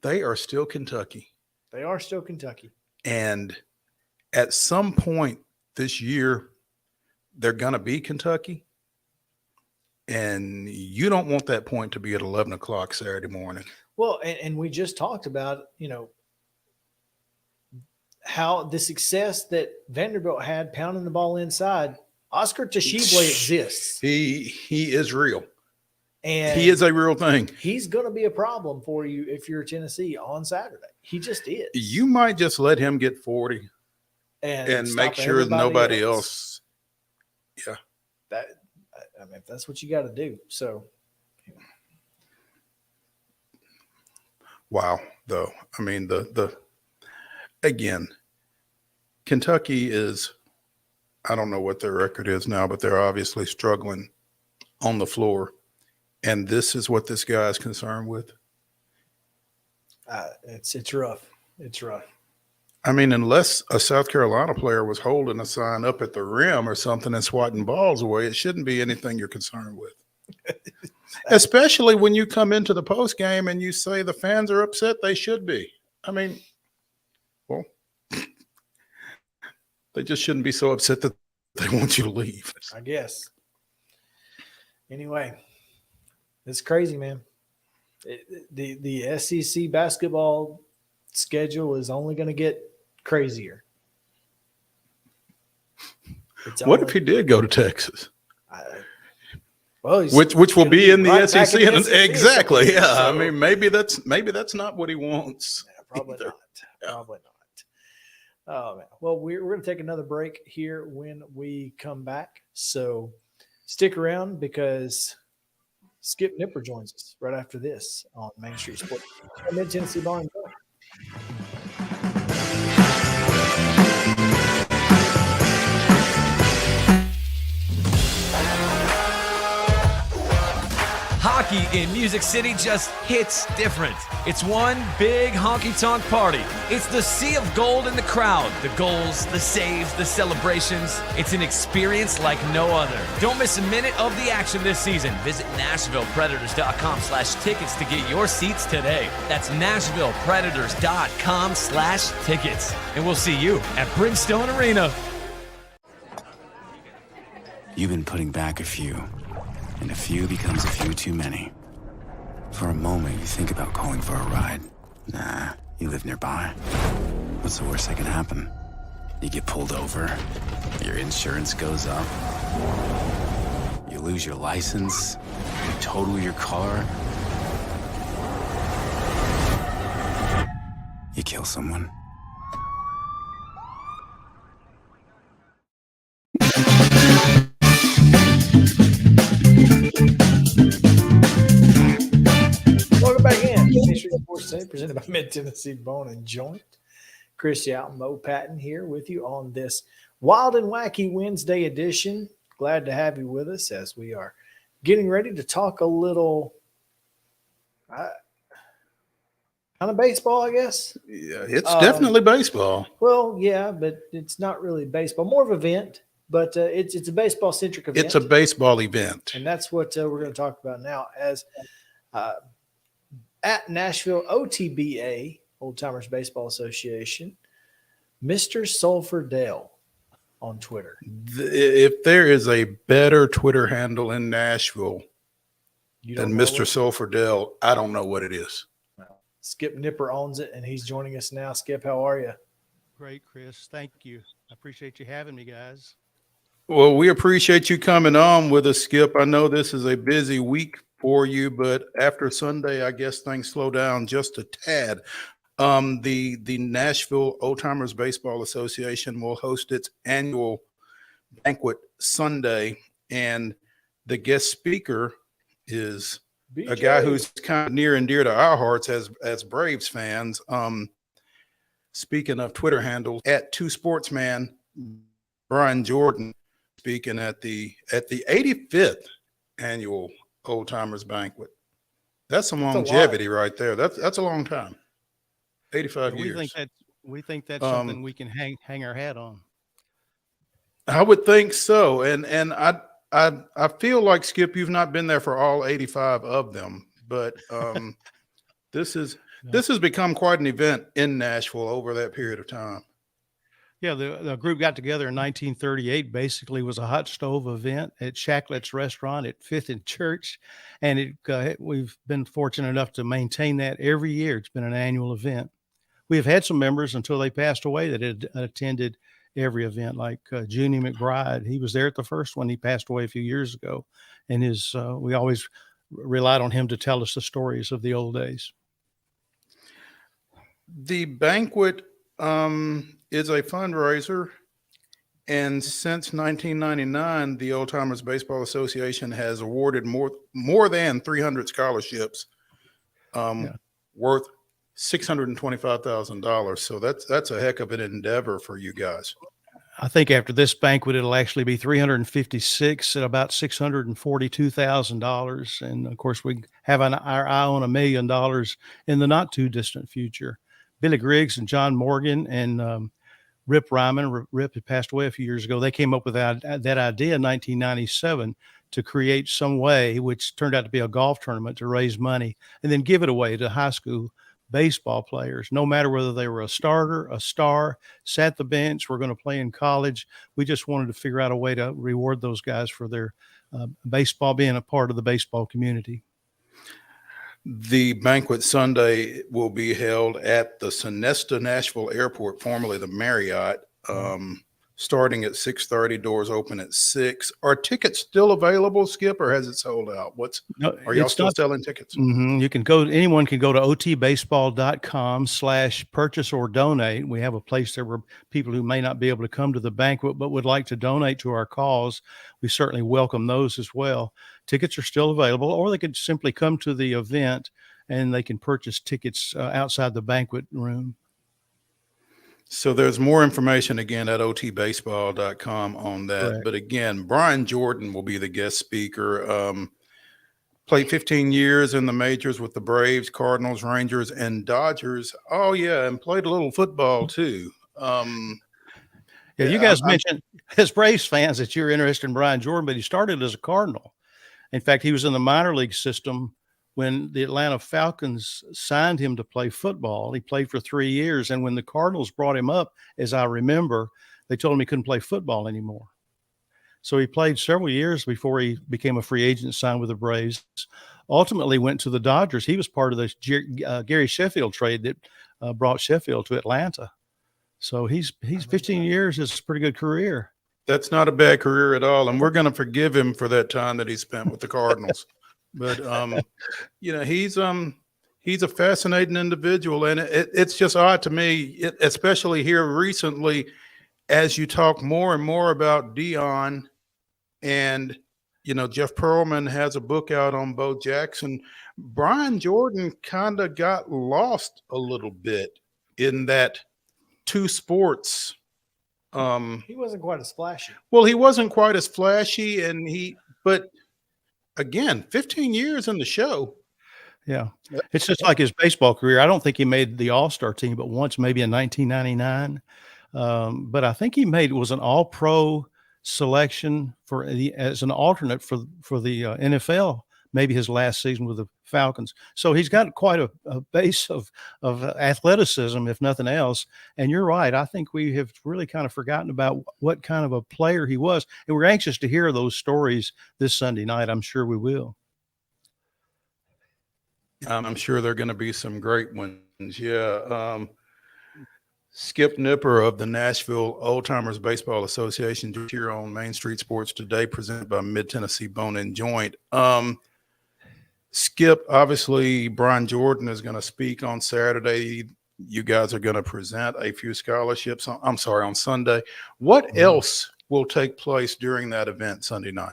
They are still Kentucky. They are still Kentucky. And at some point this year, they're going to be Kentucky. And you don't want that point to be at 11 o'clock Saturday morning. Well, and we just talked about, how the success that Vanderbilt had pounding the ball inside. Oscar Tshiebwe exists. He is real. And he is a real thing. He's going to be a problem for you if you're Tennessee on Saturday. He just is. You might just let him get 40 and make sure nobody else. Yeah. If that's what you got to do. So. Wow, though. I mean, again, Kentucky is, I don't know what their record is now, but they're obviously struggling on the floor. And this is what this guy is concerned with. It's rough. It's rough. I mean, unless a South Carolina player was holding a sign up at the rim or something and swatting balls away, it shouldn't be anything you're concerned with. Especially when you come into the post game and you say the fans are upset, they should be. I mean, well, they just shouldn't be so upset that they want you to leave. I guess. Anyway, it's crazy, man. The SEC basketball schedule is only going to get crazier. What if he did go to Texas? Well, which will be in the right SEC. in the SEC exactly. Yeah. So, I mean, maybe that's not what he wants. Yeah, probably either. not. Probably not. Oh man. Well, we're going to take another break here when we come back. So stick around because Skip Nipper joins us right after this on Main Street Sports. Mid-Tennessee Bar and Grill. Hockey in Music City just hits different. It's one big honky-tonk party. It's the sea of gold in the crowd. The goals, the saves, the celebrations. It's an experience like no other. Don't miss a minute of the action this season. Visit NashvillePredators.com/tickets to get your seats today. That's NashvillePredators.com/tickets. And we'll see you at Bridgestone Arena. You've been putting back a few, and a few becomes a few too many. For a moment, you think about calling for a ride. Nah, you live nearby. What's the worst that can happen? You get pulled over, your insurance goes up, you lose your license, you total your car, you kill someone. Welcome back in. Main Street Sports Today, presented by Mid-Tennessee Bone and Joint. Chris Yow and Mo Patton here with you on this Wild and Wacky Wednesday edition. Glad to have you with us as we are getting ready to talk a little kind of baseball, I guess. Yeah, it's definitely baseball. Well, yeah, but it's not really baseball. More of an event, but it's a baseball-centric event. It's a baseball event. And that's what we're going to talk about now as at Nashville OTBA, Old Timers Baseball Association, Mr. Sulphur Dale on Twitter. If there is a better Twitter handle in Nashville than Mr. Sulphur Dale, I don't know what it is. Well, Skip Nipper owns it, and he's joining us now. Skip, how are you? Great, Chris. Thank you. I appreciate you having me, guys. Well, we appreciate you coming on with us, Skip. I know this is a busy week for you, but after Sunday, I guess things slow down just a tad. The Nashville Old Timers Baseball Association will host its annual banquet Sunday, and the guest speaker is BJ, a guy who's kind of near and dear to our hearts as Braves fans. Speaking of Twitter handles, at Two Sportsman, Brian Jordan speaking at the 85th annual Old Timers Banquet. That's some longevity right there. That's a long time. 85 years. We think that's something we can hang our hat on. I would think so. And I feel like, Skip, you've not been there for all 85 of them, but this has become quite an event in Nashville over that period of time. Yeah, the group got together in 1938. Basically, was a hot stove event at Shacklett's Restaurant at 5th and Church, and we've been fortunate enough to maintain that every year. It's been an annual event. We have had some members until they passed away that had attended every event, like Junie McBride. He was there at the first one. He passed away a few years ago, and we always relied on him to tell us the stories of the old days. The banquet is a fundraiser, and since 1999, the Old Timers Baseball Association has awarded more than 300 scholarships worth $625,000. So that's a heck of an endeavor for you guys. I think after this banquet, it'll actually be 356 at about $642,000. And of course, we have our eye on $1 million in the not too distant future. Billy Griggs and John Morgan and Rip Ryman. Rip had passed away a few years ago. They came up with that idea in 1997 to create some way, which turned out to be a golf tournament, to raise money and then give it away to high school baseball players, no matter whether they were a starter, a star, sat the bench, were going to play in college. We just wanted to figure out a way to reward those guys for their baseball, being a part of the baseball community. The banquet Sunday will be held at the Sonesta Nashville Airport, formerly the Marriott, starting at 6:30. Doors open at 6. Are tickets still available, Skip, or has it sold out? Are y'all still selling tickets? Mm-hmm. Anyone can go to otbaseball.com/purchase or donate. We have a place there where people who may not be able to come to the banquet but would like to donate to our cause. We certainly welcome those as well. Tickets are still available, or they could simply come to the event and they can purchase tickets outside the banquet room. So there's more information again at otbaseball.com on that. Correct. But again, Brian Jordan will be the guest speaker. Played 15 years in the majors with the Braves, Cardinals, Rangers, and Dodgers. Oh yeah, and played a little football too. Yeah, you guys mentioned as Braves fans that you're interested in Brian Jordan, but he started as a Cardinal. In fact, he was in the minor league system when the Atlanta Falcons signed him to play football. He played for 3 years, and when the Cardinals brought him up, as I remember, they told him he couldn't play football anymore. So he played several years before he became a free agent, signed with the Braves. Ultimately went to the Dodgers. He was part of the Gary Sheffield trade that brought Sheffield to Atlanta. So he's 15 years is a pretty good career. That's not a bad career at all, and we're going to forgive him for that time that he spent with the Cardinals. But he's a fascinating individual, and it's just odd to me, especially here recently, as you talk more and more about Dion, and Jeff Pearlman has a book out on Bo Jackson. Brian Jordan kind of got lost a little bit in that two sports. He wasn't quite as flashy. Well, he wasn't quite as flashy, but again, 15 years in the show. Yeah. It's just like his baseball career. I don't think he made the All-Star team, but once, maybe in 1999. But I think he was an all-pro selection as an alternate for the NFL, maybe his last season with the Falcons. So he's got quite a base of athleticism, if nothing else. And you're right. I think we have really kind of forgotten about what kind of a player he was. And we're anxious to hear those stories this Sunday night. I'm sure we will. I'm sure there are going to be some great ones. Yeah. Skip Nipper of the Nashville Old Timers Baseball Association here on Main Street Sports Today, presented by Mid-Tennessee Bone and Joint. Skip, obviously, Brian Jordan is going to speak on Saturday. You guys are going to present a few scholarships. On Sunday. What else will take place during that event Sunday night?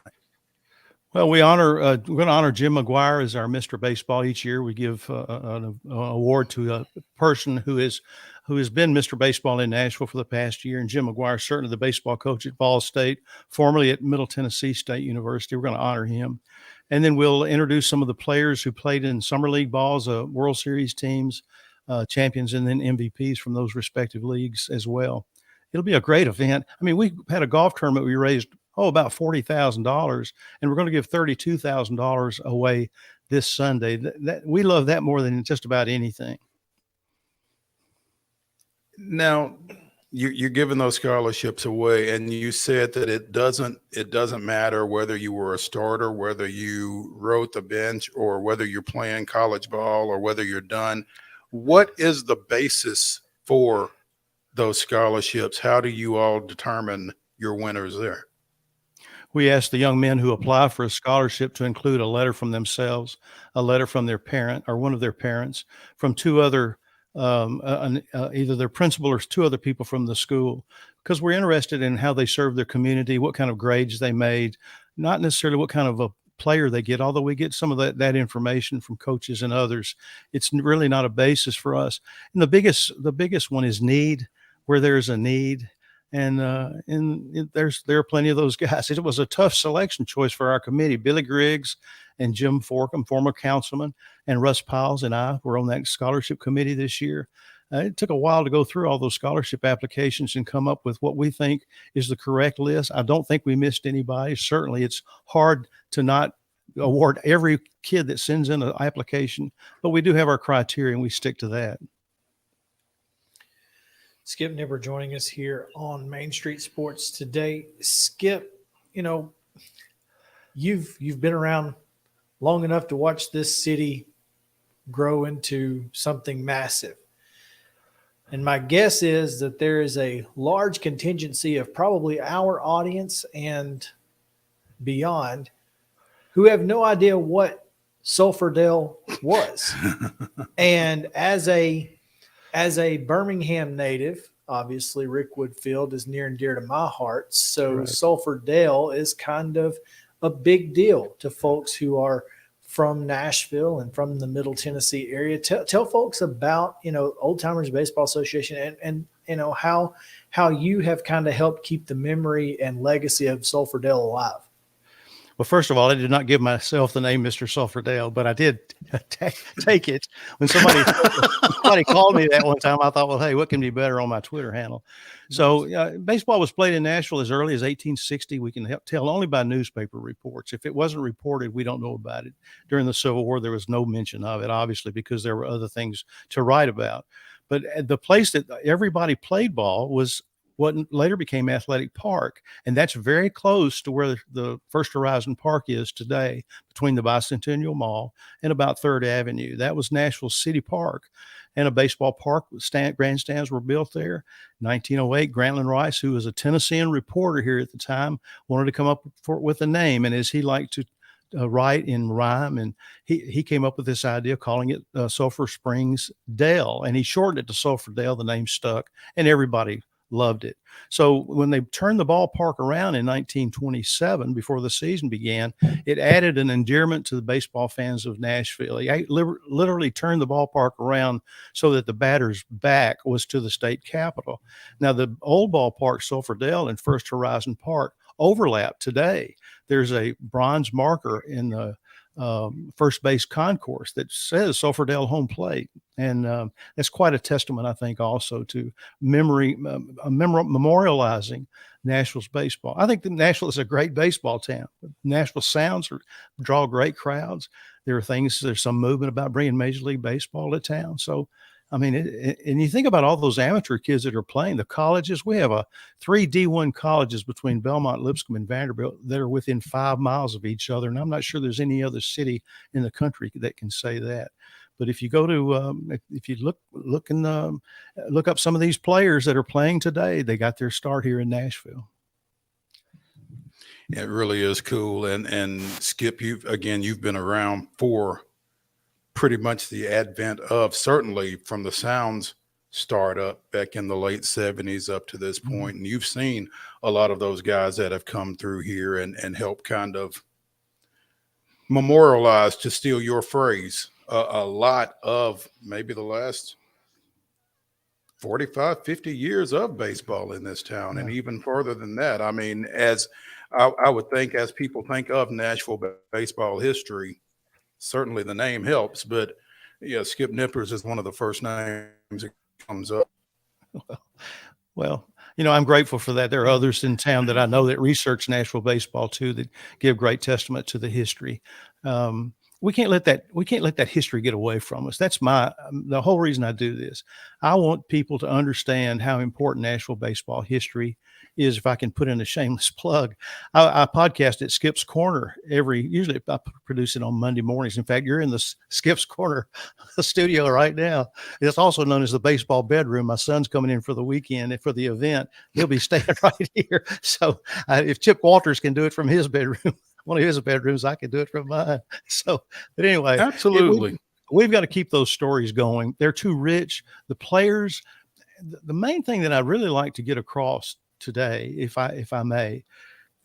Well, we're going to honor Jim McGuire as our Mr. Baseball each year. We give an award to a person who has been Mr. Baseball in Nashville for the past year. And Jim McGuire, certainly the baseball coach at Ball State, formerly at Middle Tennessee State University. We're going to honor him. And then we'll introduce some of the players who played in Summer League balls, World Series teams, champions, and then MVPs from those respective leagues as well. It'll be a great event. I mean, we had a golf tournament. We raised about $40,000, and we're going to give $32,000 away this Sunday. We love that more than just about anything. Now, you're giving those scholarships away, and you said that it doesn't matter whether you were a starter, whether you rode the bench, or whether you're playing college ball, or whether you're done. What is the basis for those scholarships? How do you all determine your winners there? We ask the young men who apply for a scholarship to include a letter from themselves, a letter from their parent or one of their parents, from two other, either their principal or two other people from the school, because we're interested in how they serve their community, what kind of grades they made, not necessarily what kind of a player they get, although we get some of that information from coaches and others. It's really not a basis for us. And the biggest one is need, where there's a need. And there are plenty of those guys. It was a tough selection choice for our committee. Billy Griggs and Jim Forkham, former councilman, and Russ Piles and I were on that scholarship committee this year. It took a while to go through all those scholarship applications and come up with what we think is the correct list. I don't think we missed anybody. Certainly, it's hard to not award every kid that sends in an application, but we do have our criteria and we stick to that. Skip Nipper joining us here on Main Street Sports Today. Skip, you've been around long enough to watch this city grow into something massive. And my guess is that there is a large contingency of probably our audience and beyond who have no idea what Sulphurdale was. And as a Birmingham native, obviously Rick Woodfield is near and dear to my heart. So right. Sulphurdale is kind of a big deal to folks who are from Nashville and from the Middle Tennessee area. Tell folks about, Old Timers Baseball Association and how you have kind of helped keep the memory and legacy of Sulphurdale alive. Well, first of all, I did not give myself the name Mr. Sulphurdale, but I did take it. When somebody called me that one time, I thought, well, hey, what can be better on my Twitter handle? So baseball was played in Nashville as early as 1860. We can tell only by newspaper reports. If it wasn't reported, we don't know about it. During the Civil War, there was no mention of it, obviously, because there were other things to write about. But the place that everybody played ball was what later became Athletic Park. And that's very close to where the First Horizon Park is today, between the Bicentennial Mall and about 3rd Avenue. That was Nashville City Park. And a baseball park with grandstands were built there. 1908, Grantland Rice, who was a Tennessean reporter here at the time, wanted to come up with a name. And as he liked to write in rhyme, and he came up with this idea, calling it Sulphur Springs Dale. And he shortened it to Sulphurdale. The name stuck, and everybody loved it. So when they turned the ballpark around in 1927, before the season began, it added an endearment to the baseball fans of Nashville. He literally turned the ballpark around so that the batter's back was to the state capitol. Now, the old ballpark, Sulphurdale, and First Horizon Park overlap today. There's a bronze marker in the first base concourse that says Sulphurdale home plate. And that's quite a testament, I think, also to memorializing Nashville's baseball. I think that Nashville is a great baseball town. Nashville sounds draw great crowds. There's some movement about bringing Major League Baseball to town. So, I mean, and you think about all those amateur kids that are playing, the colleges. We have 3 D1 colleges between Belmont, Lipscomb, and Vanderbilt that are within 5 miles of each other. And I'm not sure there's any other city in the country that can say that. But if you go to, if you look up some of these players that are playing today, they got their start here in Nashville. It really is cool. And Skip, you've been around for pretty much the advent of, certainly from the Sounds startup back in the late 70s up to this point. And you've seen a lot of those guys that have come through here and help kind of memorialize, to steal your phrase, a lot of maybe the last 45, 50 years of baseball in this town, and even further than that. I mean, as I would think, as people think of Nashville baseball history, certainly the name helps, but yeah, Skip Nippers is one of the first names that comes up. Well, I'm grateful for that. There are others in town that I know that research Nashville baseball too, that give great testament to the history. We can't let that history get away from us. That's the whole reason I do this. I want people to understand how important Nashville baseball history is. If I can put in a shameless plug, I podcast at Skip's Corner usually I produce it on Monday mornings. In fact, you're in the Skip's Corner studio right now. It's also known as the baseball bedroom. My son's coming in for the weekend and for the event. He'll be staying right here. So if Chip Walters can do it from his bedroom, one of his bedrooms, I can do it from mine. So, but anyway, absolutely. We've got to keep those stories going. They're too rich. The players, the main thing that I really like to get across today, if I may,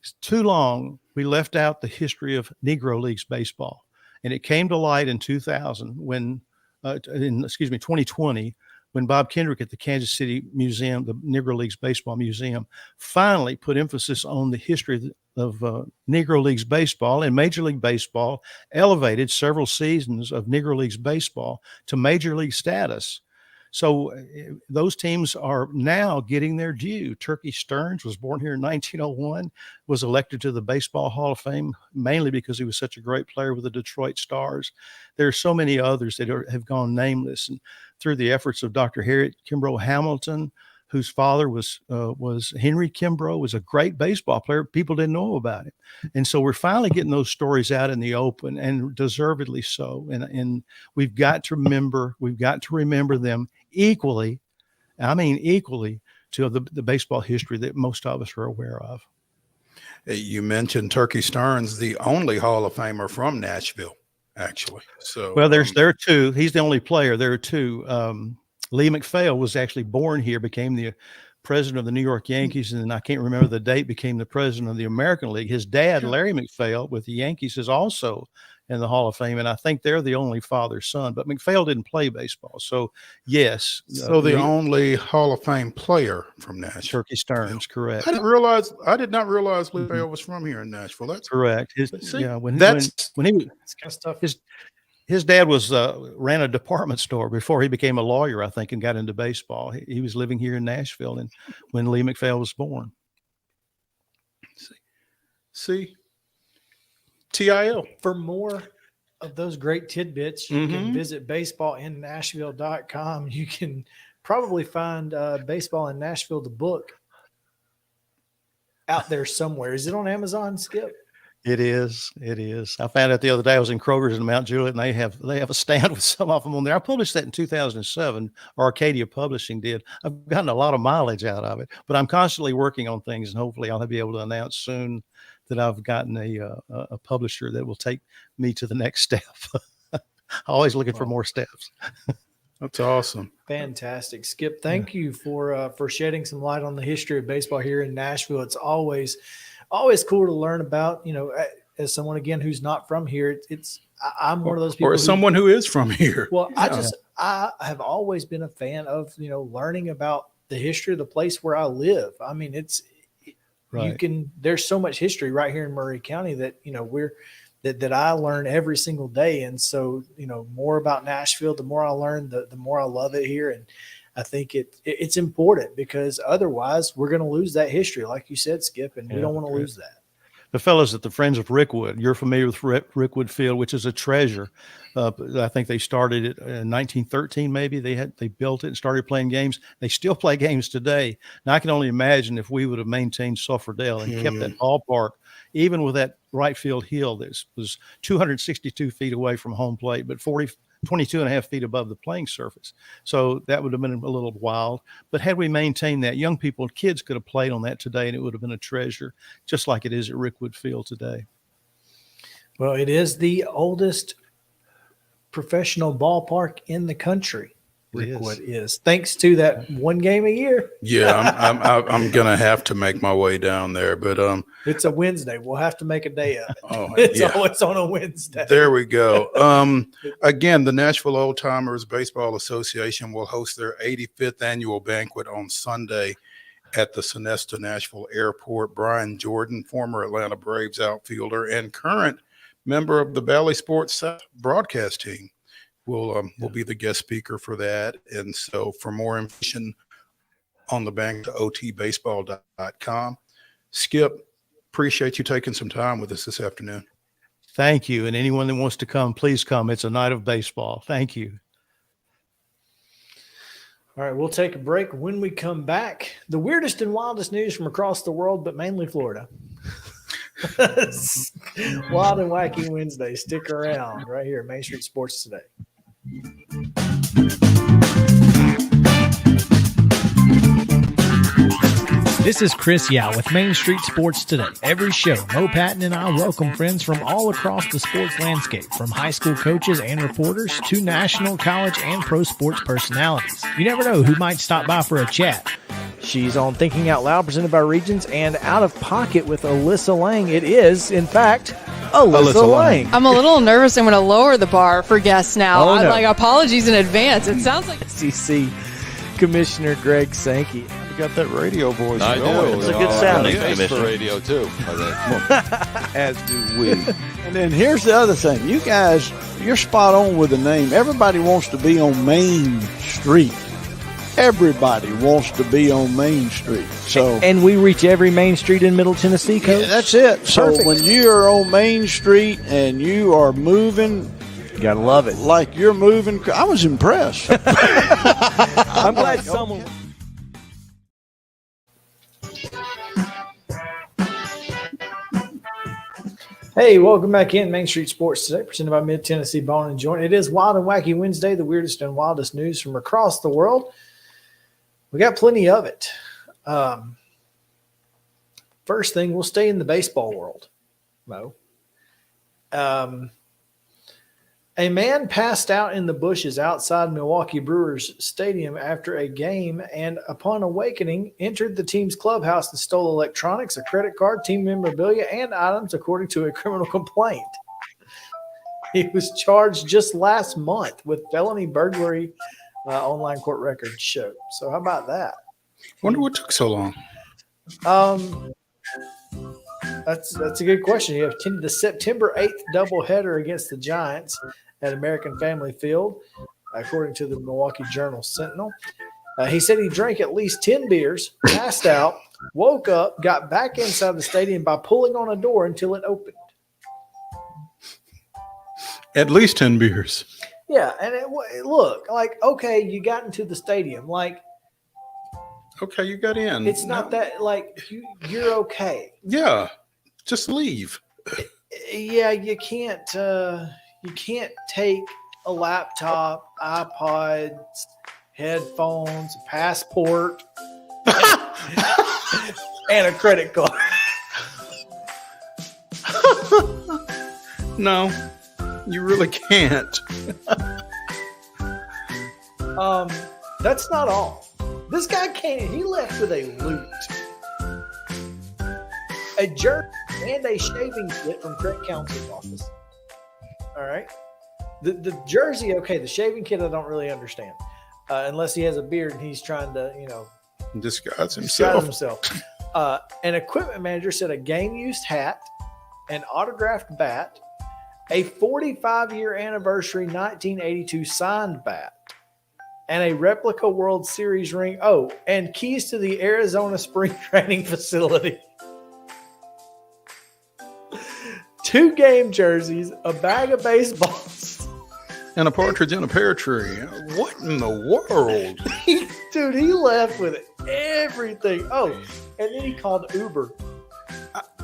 is too long we left out the history of Negro Leagues baseball. And it came to light in 2020, when Bob Kendrick at the Kansas City Museum, the Negro Leagues Baseball Museum, finally put emphasis on the history of Negro Leagues baseball, and Major League Baseball elevated several seasons of Negro Leagues baseball to Major League status. So those teams are now getting their due. Turkey Stearns was born here in 1901, was elected to the Baseball Hall of Fame, mainly because he was such a great player with the Detroit Stars. There are so many others that have gone nameless. And through the efforts of Dr. Harriet Kimbrough Hamilton, whose father was Henry Kimbrough, was a great baseball player. People didn't know about it. And so we're finally getting those stories out in the open, and deservedly so. And we've got to remember them equally, to the baseball history that most of us are aware of. You mentioned Turkey Stearns, the only Hall of Famer from Nashville, actually. So, well, there are two. He's the only player. There are two. Lee McPhail was actually born here, became the president of the New York Yankees, and then I can't remember the date, became the president of the American League. His dad, Larry McPhail, with the Yankees, is also in the Hall of Fame, and I think they're the only father-son. But McPhail didn't play baseball, so yes. So the only Hall of Fame player from Nashville. Turkey Stearns, correct. I did not realize McPhail was from here in Nashville. That's correct. When he his dad was ran a department store before he became a lawyer, I think, and got into baseball. He was living here in Nashville, and when Lee McPhail was born. See, TIL. For more of those great tidbits, you can visit baseballinnashville.com. You can probably find Baseball in Nashville, the book, out there somewhere. Is it on Amazon, Skip? It is. It is. I found out the other day. I was in Kroger's in Mount Juliet, and they have a stand with some of them on there. I published that in 2007. Arcadia Publishing did. I've gotten a lot of mileage out of it, but I'm constantly working on things, and hopefully I'll be able to announce soon that I've gotten a publisher that will take me to the next step. Always looking for more steps. That's awesome. Fantastic. Skip, thank you for shedding some light on the history of baseball here in Nashville. It's always cool to learn about, as someone, again, who's not from here. I'm one of those people. Or as someone who is from here. Well, I have always been a fan of, learning about the history of the place where I live. I mean, there's so much history right here in Murray County that, that I learn every single day. And so, more about Nashville, the more I learn, the more I love it here. And I think it's important, because otherwise we're going to lose that history, like you said, Skip, and we don't want to lose that. The fellows at the Friends of Rickwood, you're familiar with Rickwood Field, which is a treasure. I think they started it in 1913, maybe. They built it and started playing games. They still play games today. Now, I can only imagine if we would have maintained Sufferdale and kept that ballpark, even with that right field hill that was 262 feet away from home plate, but 22 and a half feet above the playing surface. So that would have been a little wild. But had we maintained that, young people, kids could have played on that today, and it would have been a treasure, just like it is at Rickwood Field today. Well, it is the oldest professional ballpark in the country. Rickwood is, thanks to that one game a year. Yeah, I'm gonna have to make my way down there, but it's a Wednesday. We'll have to make a day of it. It's always on a Wednesday. There we go. Again, the Nashville Old Timers Baseball Association will host their 85th annual banquet on Sunday at the Sonesta Nashville Airport. Brian Jordan, former Atlanta Braves outfielder and current member of the Valley Sports broadcast team, will be the guest speaker for that. And so for more information on the bank, to otbaseball.com. Skip, appreciate you taking some time with us this afternoon. Thank you. And anyone that wants to come, please come. It's a night of baseball. Thank you. All right, we'll take a break. When we come back, the weirdest and wildest news from across the world, but mainly Florida. Wild and Wacky Wednesday. Stick around right here at Main Street Sports Today. This is Chris Yow with Main Street Sports Today. Every show, Mo Patton and I welcome friends from all across the sports landscape, from high school coaches and reporters to national, college, and pro sports personalities. You never know who might stop by for a chat. She's on Thinking Out Loud, presented by Regions, and Out of Pocket with Alyssa Lang. It is, in fact, Alyssa Lang. I'm a little nervous. I'm going to lower the bar for guests now. Oh, no. Like, apologies in advance. It sounds like SEC Commissioner Greg Sankey. You got that radio voice. I do. It's a good sound. They for radio too. As do we. And then here's the other thing. You guys, you're spot on with the name. Everybody wants to be on Main Street. Everybody wants to be on Main Street. And we reach every main street in Middle Tennessee, Coach? Yeah, that's it. So Perfect. when you are on Main Street and you are moving, you gotta love it. Like you're moving. I was impressed. I'm glad someone. Hey, welcome back in Main Street Sports Today, presented by Mid Tennessee Bone and Joint. It is Wild and Wacky Wednesday, the weirdest and wildest news from across the world. We got plenty of it. First thing, we'll stay in the baseball world, Mo. A man passed out in the bushes outside Milwaukee Brewers Stadium after a game and, upon awakening, entered the team's clubhouse and stole electronics, a credit card, team memorabilia, and items, according to a criminal complaint. He was charged just last month with felony burglary, online court records show. So how about that? Wonder what took so long. That's a good question. You have the September 8th doubleheader against the Giants at American Family Field, according to the Milwaukee Journal-Sentinel. He said he drank at least 10 beers, passed out, woke up, got back inside the stadium by pulling on a door until it opened. At least 10 beers. Yeah, and look, like, okay, you got into the stadium. Like, okay, you got in. It's not that, like, you're okay. Yeah, just leave. Yeah, you can't take a laptop, iPods, headphones, a passport, and a credit card. No, you really can't. That's not all. This guy can't. He left with a loot, a jerk, and a shaving kit from Craig Counsel's office. All right. The jersey, okay. The shaving kit, I don't really understand, unless he has a beard and he's trying to, disguise himself. An equipment manager said a game-used hat, an autographed bat, a 45-year anniversary 1982 signed bat, and a replica World Series ring. Oh, and keys to the Arizona spring training facility. 2 game jerseys, a bag of baseballs, and a partridge in a pear tree. What in the world? Dude, he left with everything. Oh, and then he called Uber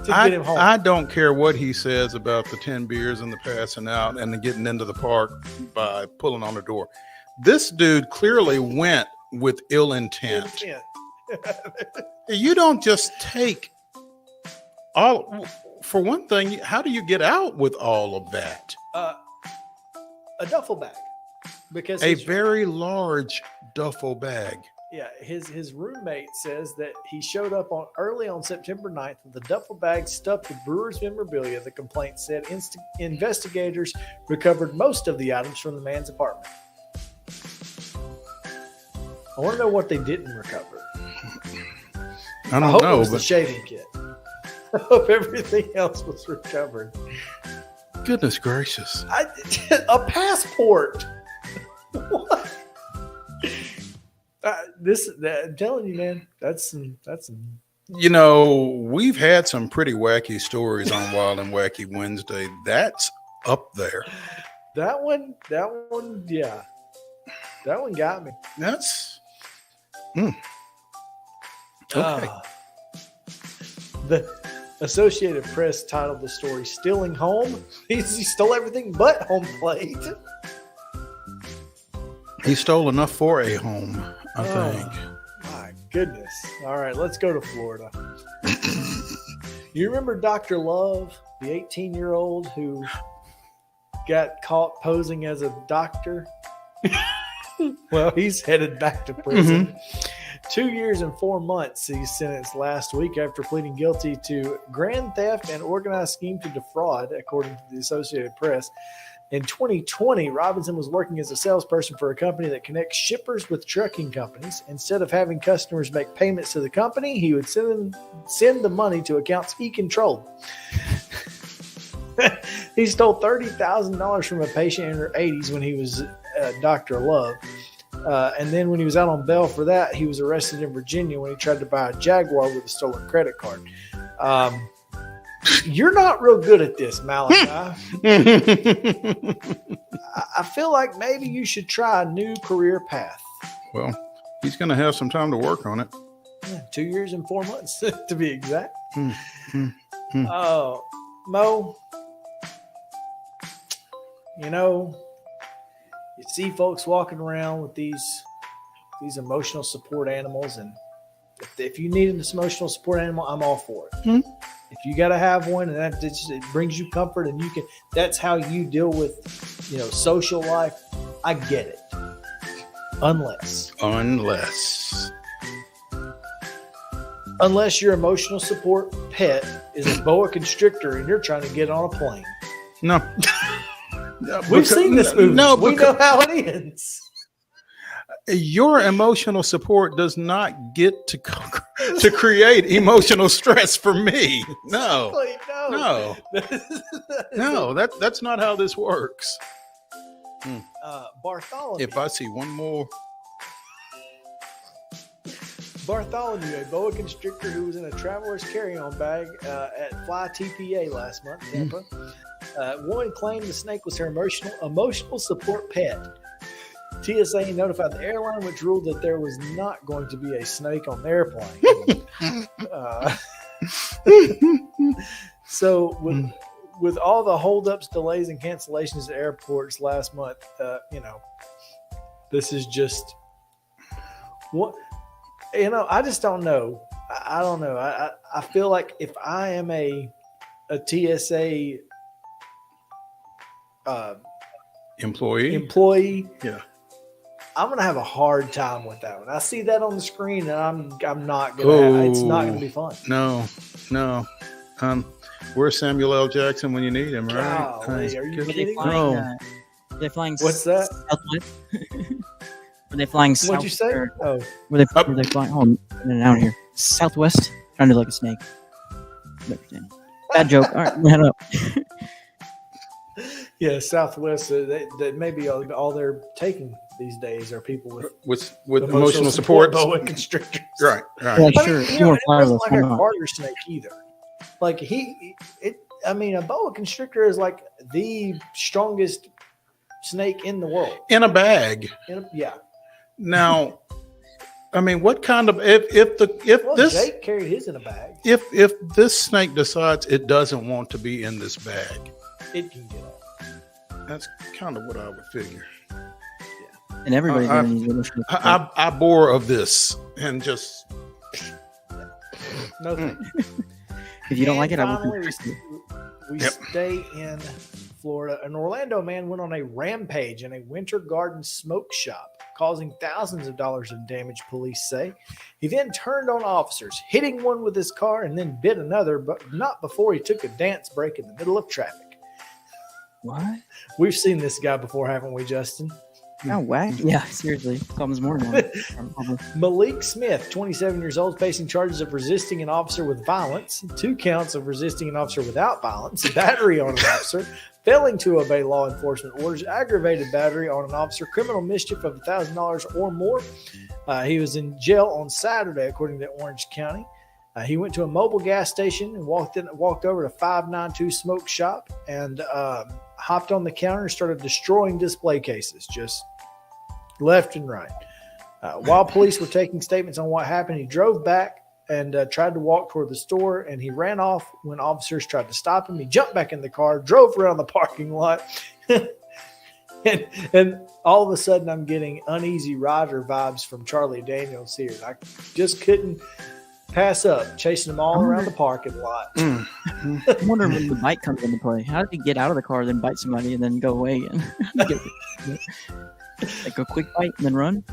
to get him home. I don't care what he says about the 10 beers and the passing out and the getting into the park by pulling on the door. This dude clearly went with ill intent. You don't just take all. For one thing, how do you get out with all of that? A duffel bag, because a very large duffel bag. Yeah, his roommate says that he showed up early on September 9th with a duffel bag stuffed with Brewers memorabilia. The complaint said investigators recovered most of the items from the man's apartment. I want to know what they didn't recover. I don't know. It was the shaving kit. I hope everything else was recovered. Goodness gracious. A passport. What? I'm telling you, man, that's we've had some pretty wacky stories on Wild and Wacky Wednesday. That's up there. That one, yeah. That one got me. That's okay. The Associated Press titled the story "Stealing Home." He stole everything but home plate. He stole enough for a home, I think. My goodness. All right, let's go to Florida. You remember Dr. Love, the 18-year-old who got caught posing as a doctor? Well, he's headed back to prison. Mm-hmm. 2 years and 4 months he's sentenced last week after pleading guilty to grand theft and organized scheme to defraud, according to the Associated Press. In 2020, Robinson was working as a salesperson for a company that connects shippers with trucking companies. Instead of having customers make payments to the company, he would send the money to accounts he controlled. He stole $30,000 from a patient in her 80s when he was Dr. Love. And then when he was out on bail for that, he was arrested in Virginia when he tried to buy a Jaguar with a stolen credit card. You're not real good at this, Malachi. I feel like maybe you should try a new career path. Well, he's going to have some time to work on it. 2 years and 4 months, to be exact. Oh, Mo, you see folks walking around with these emotional support animals, and if you need an emotional support animal, I'm all for it. If you got to have one, and that just, it brings you comfort, and you can, that's how you deal with, social life. I get it. Unless your emotional support pet is a boa constrictor and you're trying to get on a plane. No. We've seen this movie. No, we know how it ends. Your emotional support does not get to create emotional stress for me. No. That's not how this works. Bartholomew. If I see one more. Bartholomew, a boa constrictor who was in a traveler's carry-on bag at Fly TPA last month in Tampa. Woman claimed the snake was her emotional support pet. TSA notified the airline, which ruled that there was not going to be a snake on the airplane. So with all the holdups, delays, and cancellations at airports last month, this is just what. I just don't know. I don't know. I feel like if I am a TSA employee, yeah, I'm gonna have a hard time with that one. I see that on the screen, and I'm not gonna. It's not gonna be fun. No. Where's Samuel L. Jackson when you need him? Right? Golly, are you kidding me? Are they flying? What's that? Southwest? Were they flying south? What'd you say? Were they flying? Oh, in and out here. Southwest? Sounded like a snake. Bad joke. All right, we'll head up. Yeah, Southwest. That maybe all they're taking these days are people with emotional support, boa constrictors. Right. Like, sure. It wasn't like a garter snake either. Like a boa constrictor is like the strongest snake in the world. In a bag. Yeah. Now, what kind of if this Jake carried his in a bag. If this snake decides it doesn't want to be in this bag, it can get out. That's kind of what I would figure. Yeah. And everybody. I bore of this and just no thank you. If you don't like it, we stay in Florida. An Orlando man went on a rampage in a Winter Garden smoke shop, causing thousands of dollars in damage, police say. He then turned on officers, hitting one with his car and then bit another, but not before he took a dance break in the middle of traffic. What? We've seen this guy before, haven't we, Justin? Oh, wacky. Yeah, seriously. Saw him this morning. Malik Smith, 27 years old, facing charges of resisting an officer with violence, 2 counts of resisting an officer without violence, battery on an officer, failing to obey law enforcement orders, aggravated battery on an officer, criminal mischief of $1,000 or more. He was in jail on Saturday, according to Orange County. He went to a mobile gas station and walked over to 592 Smoke Shop and hopped on the counter and started destroying display cases, just left and right. While police were taking statements on what happened, he drove back and tried to walk toward the store, and he ran off when officers tried to stop him. He jumped back in the car, drove around the parking lot, and all of a sudden I'm getting Uneasy Rider vibes from Charlie Daniels here. I just couldn't pass up chasing them all around the parking lot. I wonder when the bite comes into play. How did he get out of the car, then bite somebody, and then go away again? Like a quick bite and then run?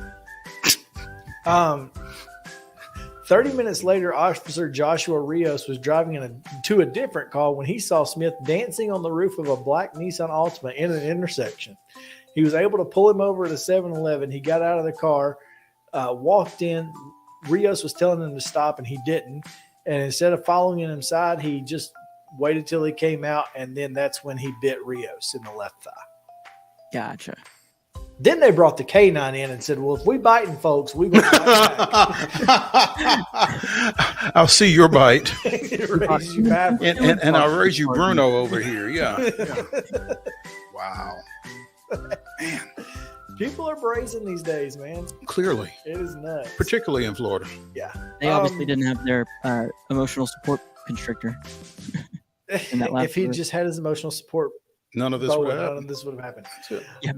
30 minutes later, Officer Joshua Rios was driving to a different call when he saw Smith dancing on the roof of a black Nissan Altima in an intersection. He was able to pull him over at a 7-Eleven. He got out of the car, walked in. Rios was telling him to stop, and he didn't. And instead of following him inside, he just waited till he came out, and then that's when he bit Rios in the left thigh. Gotcha. Then they brought the K9 in and said, well, if we biting folks, we will bite back. I'll see your bite. Raise you back. And I'll raise you Bruno over here. Yeah. Wow. Man. People are brazen these days, man. Clearly. It is nuts. Particularly in Florida. Yeah. They obviously didn't have their emotional support constrictor. If he just had his emotional support, none of this would have happened. Yeah,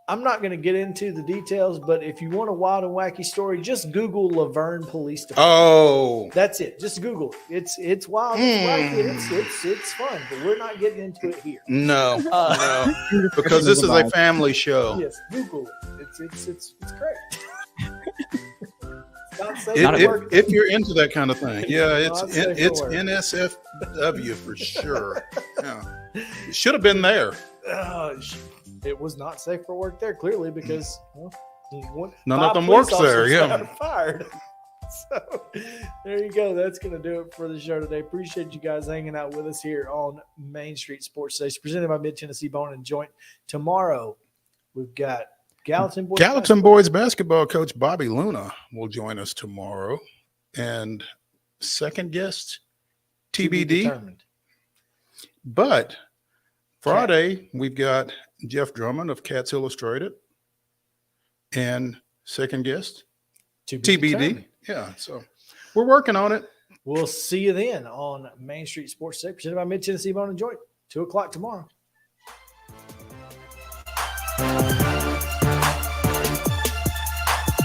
I'm not going to get into the details, but if you want a wild and wacky story, just Google Laverne Police Department. Oh, That's it. Just Google it. It's wild, it's wacky, it's fun, but we're not getting into it here. no, because this is a family show. Yes, Google it. It's great. It's not safe If you're into that kind of thing, yeah, it's NSFW for sure. Yeah, should have been there. It was not safe for work there, clearly, because none of them works there. Yeah, got fired. So there you go. That's going to do it for the show today. Appreciate you guys hanging out with us here on Main Street Sports Station, presented by Mid-Tennessee Bone and Joint. Tomorrow, we've got Gallatin Boys basketball coach Bobby Luna will join us tomorrow, and second guest TBD. But Friday we've got Jeff Drummond of Cats Illustrated, and second guest TBD. Yeah, so we're working on it. We'll see you then on Main Street Sports Station, presented by Mid-Tennessee Bone and Joint. 2:00 tomorrow.